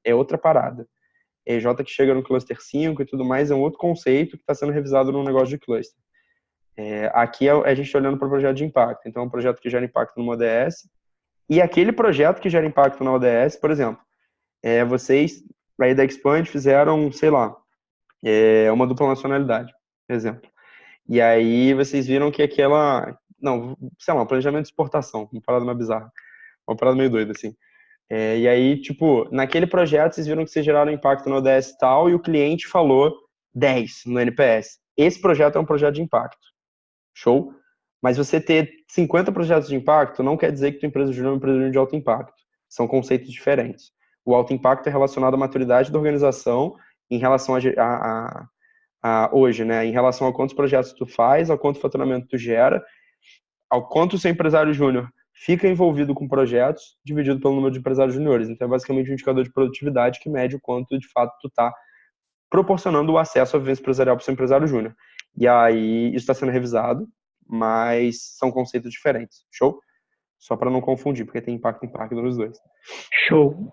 é outra parada. EJ que chega no cluster 5 e tudo mais é um outro conceito que está sendo revisado no negócio de cluster. Aqui a gente está olhando para o projeto de impacto. Então, é um projeto que gera impacto numa ODS. E aquele projeto que gera impacto na ODS, por exemplo, vocês aí da Expand fizeram, sei lá, uma dupla nacionalidade, por exemplo. E aí vocês viram que não, sei lá, um planejamento de exportação, uma parada mais bizarra, uma parada meio doida, assim. E aí, tipo, naquele projeto vocês viram que vocês geraram impacto no ODS e tal, e o cliente falou 10 no NPS. Esse projeto é um projeto de impacto. Show? Mas você ter 50 projetos de impacto não quer dizer que tua empresa júnior é uma empresa júnior de alto impacto. São conceitos diferentes. O alto impacto é relacionado à maturidade da organização em relação a hoje, né? Em relação a quantos projetos tu faz, ao quanto faturamento tu gera, ao quanto o seu empresário júnior fica envolvido com projetos, dividido pelo número de empresários júniores. Então, é basicamente um indicador de produtividade que mede o quanto, de fato, tu tá proporcionando o acesso à vivência empresarial para o seu empresário júnior. E aí, isso está sendo revisado, mas são conceitos diferentes. Show? Só para não confundir, porque tem impacto nos dois. Show.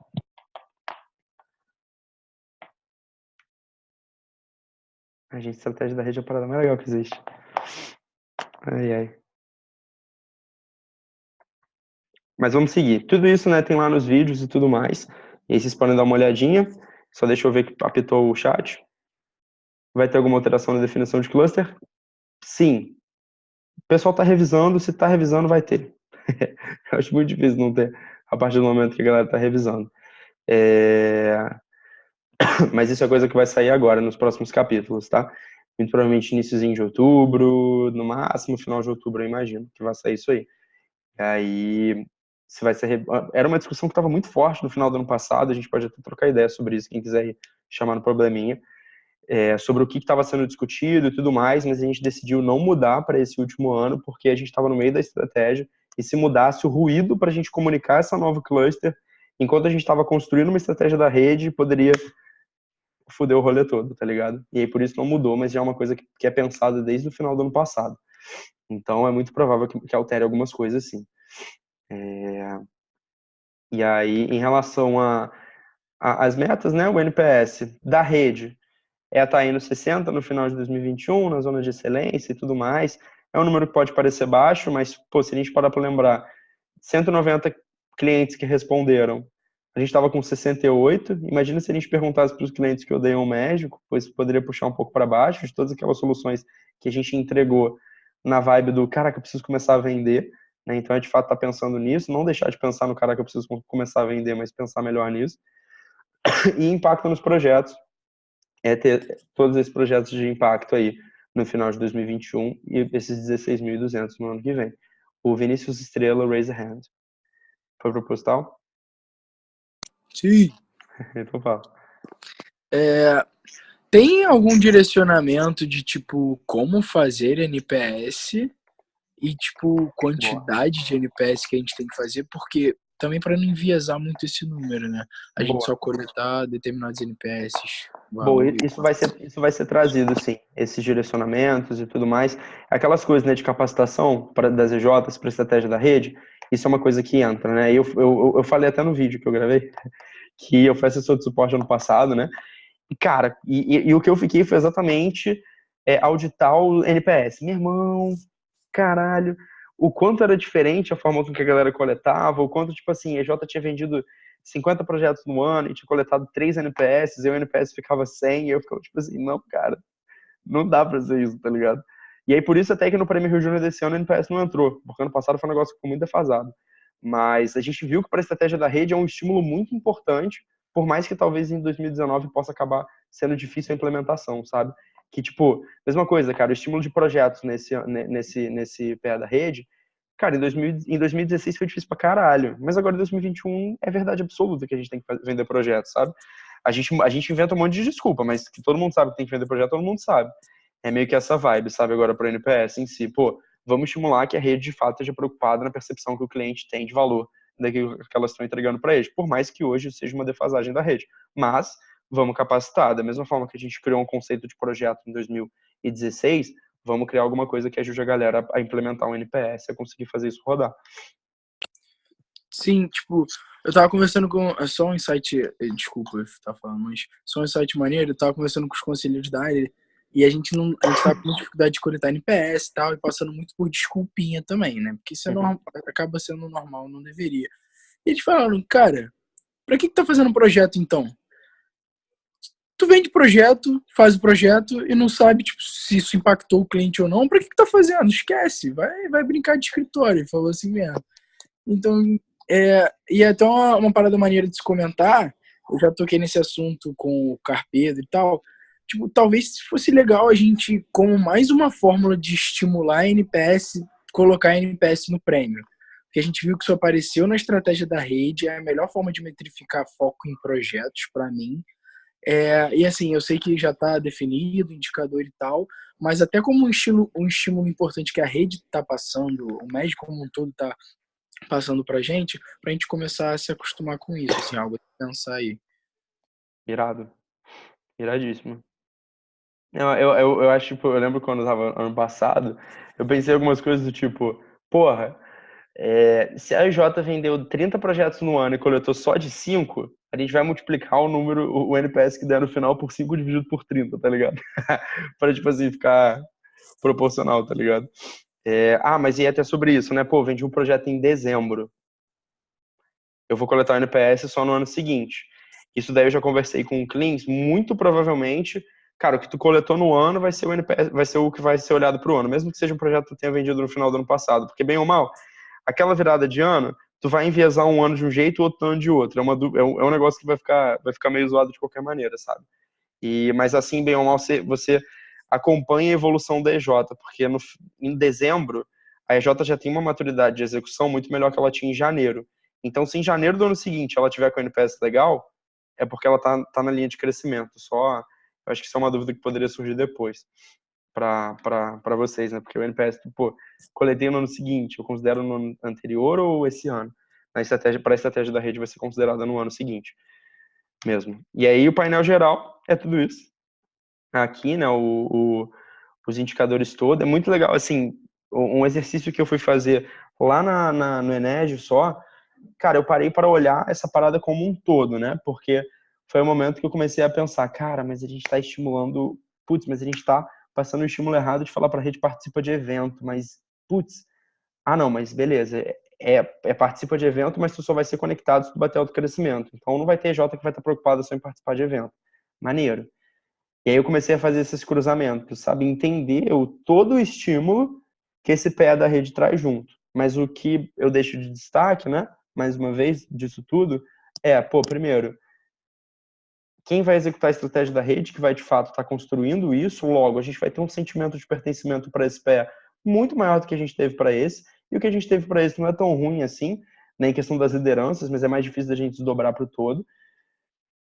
A gente, estratégia da rede é a parada mais legal que existe. Ai, ai. Mas vamos seguir. Tudo isso, né, tem lá nos vídeos e tudo mais. E aí vocês podem dar uma olhadinha. Só deixa eu ver que apitou o chat. Vai ter alguma alteração na definição de cluster? Sim. O pessoal está revisando. Se está revisando, vai ter. Eu acho muito difícil não ter a partir do momento que a galera está revisando. Mas isso é coisa que vai sair agora, nos próximos capítulos, tá? Muito provavelmente iniciozinho de outubro, no máximo final de outubro, eu imagino que vai sair isso aí. E aí, se vai ser... Era uma discussão que estava muito forte no final do ano passado, a gente pode até trocar ideia sobre isso, quem quiser chamar no probleminha, sobre o que estava sendo discutido e tudo mais, mas a gente decidiu não mudar para esse último ano, porque a gente estava no meio da estratégia, e se mudasse o ruído para a gente comunicar essa nova cluster, enquanto a gente estava construindo uma estratégia da rede, poderia foder o rolê todo, tá ligado? E aí por isso não mudou, mas já é uma coisa que é pensada desde o final do ano passado. Então é muito provável que altere algumas coisas, sim. E aí, em relação às metas, né, o NPS da rede tá indo 60 no final de 2021, na zona de excelência e tudo mais. É um número que pode parecer baixo, mas, pô, se a gente parar para lembrar, 190 clientes que responderam, a gente estava com 68. Imagina se a gente perguntasse para os clientes que odeiam o médico, pois poderia puxar um pouco para baixo de todas aquelas soluções que a gente entregou na vibe do, caraca, eu preciso começar a vender, né? Então, de fato, tá pensando nisso, não deixar de pensar no caraca, eu preciso começar a vender, mas pensar melhor nisso. E impacto nos projetos, ter todos esses projetos de impacto aí no final de 2021 e esses 16.200 no ano que vem. O Vinícius Estrela, raise a hand. Foi proposital? Sim. Então fala. Tem algum direcionamento de, tipo, como fazer NPS e, tipo, quantidade de NPS que a gente tem que fazer? Porque também para não enviesar muito esse número, né? A gente só coletar determinados NPS. Bom, isso vai ser trazido, sim. Esses direcionamentos e tudo mais. Aquelas coisas, né, de capacitação das EJs para estratégia da rede, isso é uma coisa que entra, né? Eu falei até no vídeo que eu gravei, que eu fui assessor de suporte ano passado, né? E, cara, o que eu fiquei foi exatamente auditar o NPS. Meu irmão, caralho, o quanto era diferente a forma com que a galera coletava, o quanto, tipo assim, a EJ tinha vendido 50 projetos no ano e tinha coletado 3 NPS, e o NPS ficava 100, e eu ficava tipo assim, não, cara, não dá pra ser isso, tá ligado? E aí, por isso, até que no Prêmio Rio Júnior desse ano, o NPS não entrou, porque ano passado foi um negócio que ficou muito defasado. Mas a gente viu que para a estratégia da rede é um estímulo muito importante, por mais que talvez em 2019 possa acabar sendo difícil a implementação, sabe? Que, tipo, mesma coisa, cara, o estímulo de projetos nesse PA da rede, cara, em 2016 foi difícil pra caralho, mas agora em 2021 é verdade absoluta que a gente tem que vender projetos, sabe? A gente inventa um monte de desculpa, mas que todo mundo sabe que tem que vender projeto, todo mundo sabe. É meio que essa vibe, sabe, agora pro NPS em si. Pô, vamos estimular que a rede de fato esteja preocupada na percepção que o cliente tem de valor daquilo que elas estão entregando para eles, por mais que hoje seja uma defasagem da rede. Mas vamos capacitar. Da mesma forma que a gente criou um conceito de projeto em 2016, vamos criar alguma coisa que ajude a galera a implementar um NPS, a conseguir fazer isso rodar. Sim, tipo, eu tava conversando com... É só um insight... Desculpa eu tá falando, mas só um insight maneiro. Eu tava conversando com os conselheiros da área e a gente tá com dificuldade de coletar NPS e tal, e passando muito por desculpinha também, né? Porque isso acaba sendo normal, não deveria. E eles falaram, cara, pra que tá fazendo um projeto então? Tu vende projeto, faz o projeto e não sabe tipo, se isso impactou o cliente ou não, pra que tá fazendo? Esquece, vai brincar de escritório. Ele falou assim mesmo. Então, e até uma parada maneira de se comentar, eu já toquei nesse assunto com o Carpedo e tal, tipo, talvez fosse legal a gente, como mais uma fórmula de estimular a NPS, colocar a NPS no prêmio. Porque a gente viu que isso apareceu na estratégia da rede, é a melhor forma de metrificar foco em projetos, para mim. E assim, eu sei que já está definido, indicador e tal, mas até como um estímulo importante que a rede está passando, o médico como um todo está passando pra gente começar a se acostumar com isso, assim, algo a pensar aí. Irado. Iradíssimo. Eu acho, tipo, eu lembro quando eu tava ano passado, eu pensei algumas coisas do tipo, porra, se a EJ vendeu 30 projetos no ano e coletou só de 5, a gente vai multiplicar o número, o NPS que der no final por 5 dividido por 30, tá ligado? Pra, tipo assim, ficar proporcional, tá ligado? Mas e até sobre isso, né? Pô, vendi um projeto em dezembro. Eu vou coletar o NPS só no ano seguinte. Isso daí eu já conversei com clientes, muito provavelmente, cara, o que tu coletou no ano vai ser o NPS, vai ser o que vai ser olhado pro ano, mesmo que seja um projeto que tu tenha vendido no final do ano passado, porque bem ou mal, aquela virada de ano, tu vai enviesar um ano de um jeito, outro ano de outro. É um negócio que vai ficar meio zoado de qualquer maneira, sabe? Mas assim, bem ou mal, você acompanha a evolução da EJ, porque em dezembro, a EJ já tem uma maturidade de execução muito melhor que ela tinha em janeiro. Então, se em janeiro do ano seguinte ela tiver com o NPS legal, é porque ela tá na linha de crescimento. Eu acho que isso é uma dúvida que poderia surgir depois para vocês, né? Porque o NPS, pô, coletei no ano seguinte, eu considero no ano anterior ou esse ano? Para a estratégia da rede vai ser considerada no ano seguinte mesmo. E aí o painel geral é tudo isso. Aqui, né, os indicadores todos. É muito legal, assim, um exercício que eu fui fazer lá no Enégio só, cara, eu parei para olhar essa parada como um todo, né? Porque foi o momento que eu comecei a pensar, cara, mas a gente está estimulando, mas a gente está passando o estímulo errado de falar para a rede participa de evento, mas, não, mas beleza, participa de evento, mas tu só vai ser conectado se tu bater alto crescimento. Então não vai ter J que vai estar preocupado só em participar de evento. Maneiro. E aí eu comecei a fazer esses cruzamentos, sabe? Entender todo o estímulo que esse pé da rede traz junto. Mas o que eu deixo de destaque, né? Mais uma vez, disso tudo, primeiro, quem vai executar a estratégia da rede, que vai de fato estar construindo isso, logo a gente vai ter um sentimento de pertencimento para esse pé muito maior do que a gente teve para esse, e o que a gente teve para esse não é tão ruim assim, né, em questão das lideranças, mas é mais difícil da gente desdobrar para o todo.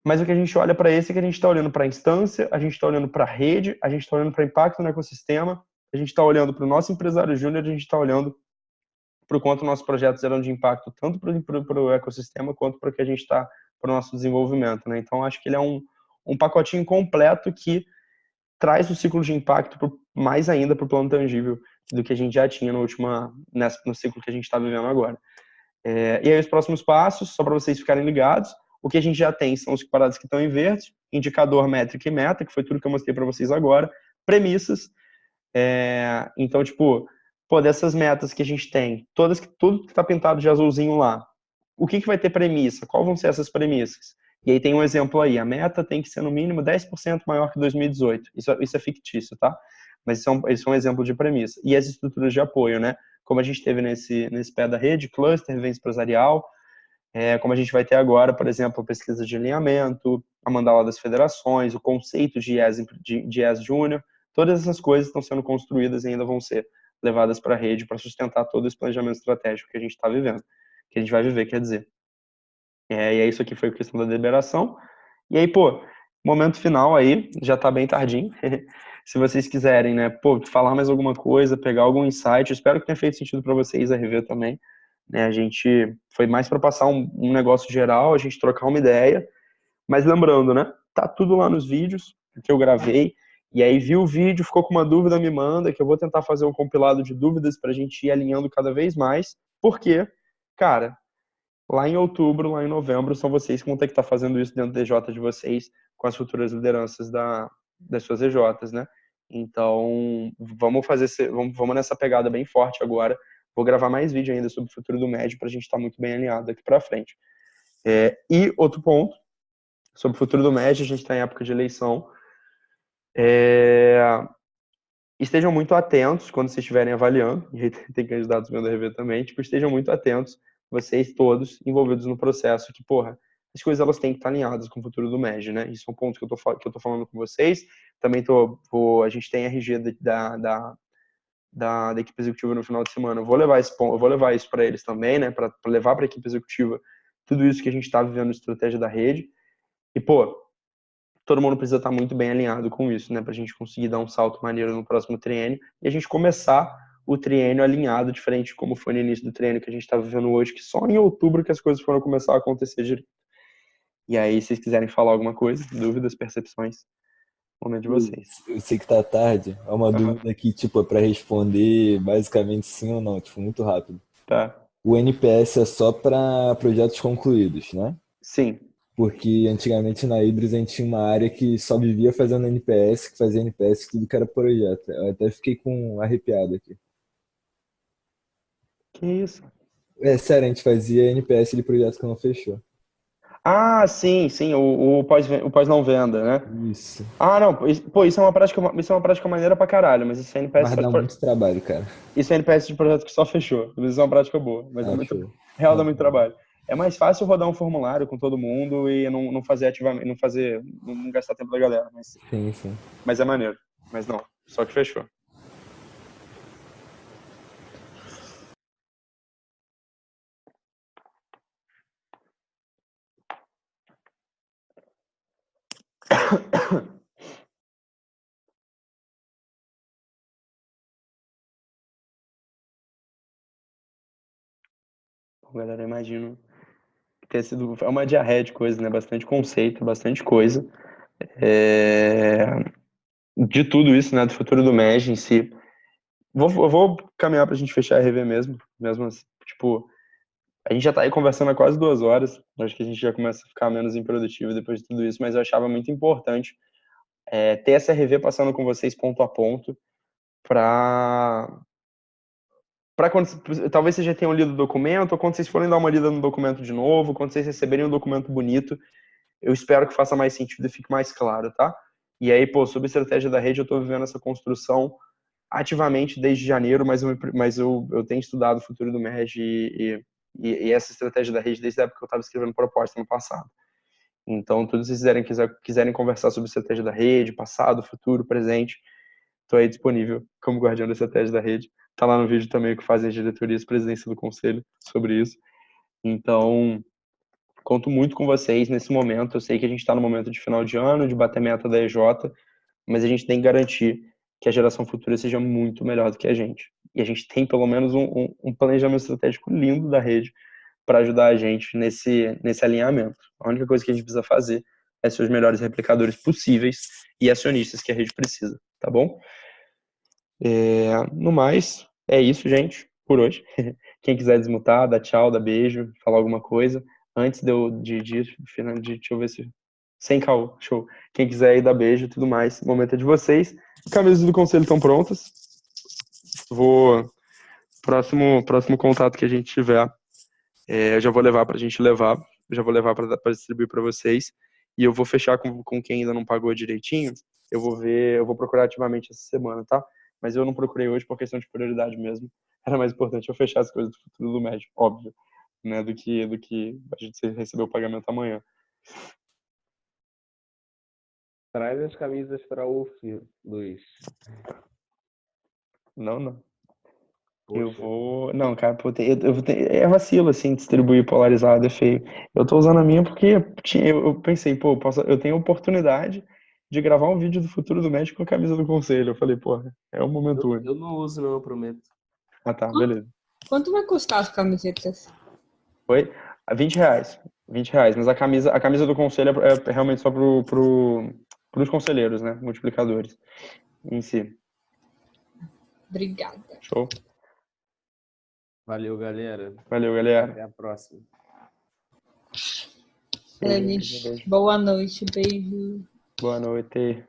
Mas o que a gente olha para esse é que a gente está olhando para a instância, a gente está olhando para a rede, a gente está olhando para o impacto no ecossistema, a gente está olhando para o nosso empresário júnior, a gente está olhando para o quanto nossos projetos geram de impacto tanto para o ecossistema quanto para o que a gente está para o nosso desenvolvimento, né? Então acho que ele é um pacotinho completo que traz o ciclo de impacto mais ainda para o plano tangível do que a gente já tinha no ciclo que a gente está vivendo agora. E aí os próximos passos, só para vocês ficarem ligados, o que a gente já tem são os paradas que estão em verde, indicador, métrica e meta, que foi tudo que eu mostrei para vocês agora, premissas. Então, dessas metas que a gente tem, tudo que está pintado de azulzinho lá, o que vai ter premissa? Qual vão ser essas premissas? E aí tem um exemplo aí, a meta tem que ser no mínimo 10% maior que 2018. Isso é fictício, tá? Mas isso é um exemplo de premissa. E as estruturas de apoio, né? Como a gente teve nesse pé da rede, cluster, vem empresarial, como a gente vai ter agora, por exemplo, a pesquisa de alinhamento, a mandala das federações, o conceito de IES Júnior, todas essas coisas estão sendo construídas e ainda vão ser levadas para a rede para sustentar todo esse planejamento estratégico que a gente está vivendo, que a gente vai viver, quer dizer. E aí isso aqui foi a questão da deliberação. E aí, momento final aí, já está bem tardinho. Se vocês quiserem, né, falar mais alguma coisa, pegar algum insight, eu espero que tenha feito sentido para vocês a rever também. Né, a gente foi mais para passar um negócio geral, a gente trocar uma ideia, mas lembrando, né, tá tudo lá nos vídeos que eu gravei, e aí viu o vídeo, ficou com uma dúvida, me manda, que eu vou tentar fazer um compilado de dúvidas para a gente ir alinhando cada vez mais, porque, cara, lá em outubro, lá em novembro, são vocês que vão ter que estar fazendo isso dentro da EJ de vocês, com as futuras lideranças das suas EJs, né? Então, vamos nessa pegada bem forte agora. Vou gravar mais vídeo ainda sobre o futuro do médio para a gente estar muito bem alinhado daqui para frente. E outro ponto, sobre o futuro do médio, a gente está em época de eleição. Estejam muito atentos quando vocês estiverem avaliando, e aí tem candidatos vendo a rever também, estejam muito atentos, vocês todos envolvidos no processo, que, as coisas elas têm que estar alinhadas com o futuro do MED, né? Isso é um ponto que eu tô falando com vocês. Também a gente tem RG da equipe executiva no final de semana. Eu vou levar isso para eles também, né? Para levar para a equipe executiva tudo isso que a gente está vivendo na estratégia da rede. E, todo mundo precisa estar muito bem alinhado com isso, né? Para a gente conseguir dar um salto maneiro no próximo triênio e a gente começar o triênio alinhado, diferente de como foi no início do triênio que a gente está vivendo hoje, que só em outubro que as coisas foram começar a acontecer direito. E aí, se vocês quiserem falar alguma coisa, dúvidas, percepções, momento de vocês. Eu sei que tá tarde, é uma dúvida que, é pra responder basicamente sim ou não, muito rápido. Tá. O NPS é só para projetos concluídos, né? Sim. Porque antigamente na Hydros a gente tinha uma área que só vivia fazendo NPS, que fazia NPS tudo que era projeto. Eu até fiquei arrepiado aqui. Que isso? É sério, a gente fazia NPS de projeto que não fechou. Ah, sim, sim, o pós não venda, né? Isso. Ah, não, pô, isso é uma prática maneira pra caralho, mas isso é NPS, Mas dá muito trabalho, cara. isso é NPS de projeto que só fechou. Isso é uma prática boa, mas é Ah, muito, show. real dá Não, muito trabalho. É mais fácil rodar um formulário com todo mundo e não fazer ativamente, não gastar tempo da galera, sim, sim. mas é maneiro. Mas não, só que fechou. Bom, galera, eu imagino que tenha sido é uma diarreia de coisas, né? Bastante conceito, bastante coisa. É, de tudo isso, né? Do futuro do Mesh em si. Eu vou caminhar pra gente fechar a RV mesmo assim, tipo, a gente já tá aí conversando há quase 2 horas. Acho que a gente já começa a ficar menos improdutivo depois de tudo isso, mas eu achava muito importante ter essa RV passando com vocês ponto a ponto para quando talvez vocês já tenham lido o documento, ou quando vocês forem dar uma lida no documento de novo, quando vocês receberem um documento bonito, eu espero que faça mais sentido e fique mais claro, tá? E aí, pô, sobre a estratégia da rede, eu tô vivendo essa construção ativamente desde janeiro, mas eu tenho estudado o futuro do MEG e essa estratégia da rede desde a época que eu estava escrevendo proposta no passado. Então, tudo se vocês quiserem conversar sobre estratégia da rede, passado, futuro, presente, estou aí disponível como guardião da estratégia da rede. Tá lá no vídeo também o que fazem as diretorias, presidência do conselho sobre isso. Então, conto muito com vocês nesse momento. Eu sei que a gente está no momento de final de ano, de bater meta da EJ, mas a gente tem que garantir que a geração futura seja muito melhor do que a gente. E a gente tem pelo menos um planejamento estratégico lindo da rede para ajudar a gente nesse alinhamento. A única coisa que a gente precisa fazer é ser os melhores replicadores possíveis e acionistas que a rede precisa, tá bom? No mais, é isso, gente, por hoje. Quem quiser desmutar, dá tchau, dá beijo, falar alguma coisa. Antes deixa eu ver se... Sem caô, show. Quem quiser aí, dá beijo e tudo mais. O momento é de vocês. Camisas do conselho estão prontas. Próximo contato que a gente tiver, eu já vou levar pra gente levar. Já vou levar para distribuir para vocês. E eu vou fechar com quem ainda não pagou direitinho. Eu vou procurar ativamente essa semana, tá? Mas eu não procurei hoje por questão de prioridade mesmo. Era mais importante eu fechar as coisas do futuro do médico, óbvio, né? Do que a gente receber o pagamento amanhã. Traz as camisas para o UF, Luiz. Não. Poxa. Eu vou. Não, cara, pô, é vacilo, assim, distribuir polarizado, é feio. Eu tô usando a minha porque eu pensei, pô, eu tenho a oportunidade de gravar um vídeo do futuro do médico com a camisa do conselho. Eu falei, pô, é um momento único. Eu não uso, não, eu prometo. Ah, tá, beleza. Quanto vai custar as camisetas? Foi? R$ 20. R$ 20. Mas a camisa do conselho é realmente só pros conselheiros, né? Multiplicadores em si. Obrigada. Show? Valeu, galera. Valeu, galera. Até a próxima. Beijo. Boa noite, beijo. Boa noite.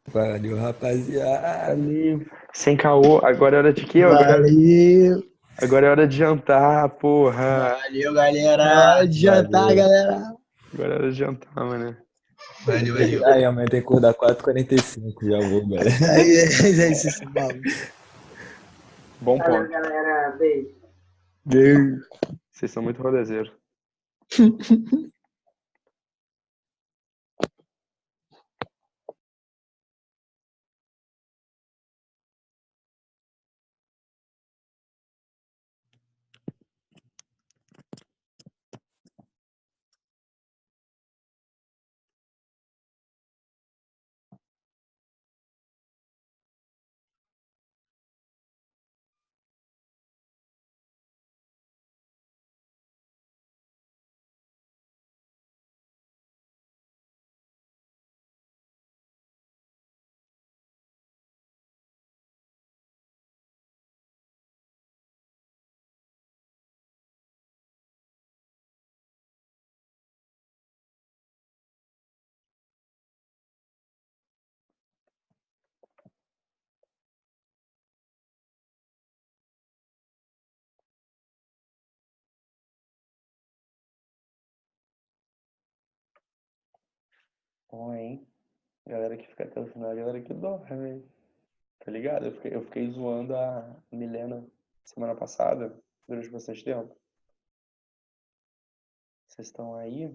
Valeu, rapaziada. Valeu. Sem caô, agora é hora de quê? Valeu. Agora é hora de jantar, porra. Valeu, galera. Hora de jantar, Valeu. galera. Agora é hora de jantar, mano. Valeu. Aí, amanhã tem que acordar 4h45, já vou, galera. Aí, esse maluco. Bom Valeu, ponto. galera. Beijo. Vocês são muito rodezeiros. Bom, hein? Galera que fica até o final, a galera que dorme, hein? Tá ligado? Eu fiquei zoando a Milena semana passada, durante bastante tempo. Vocês estão aí?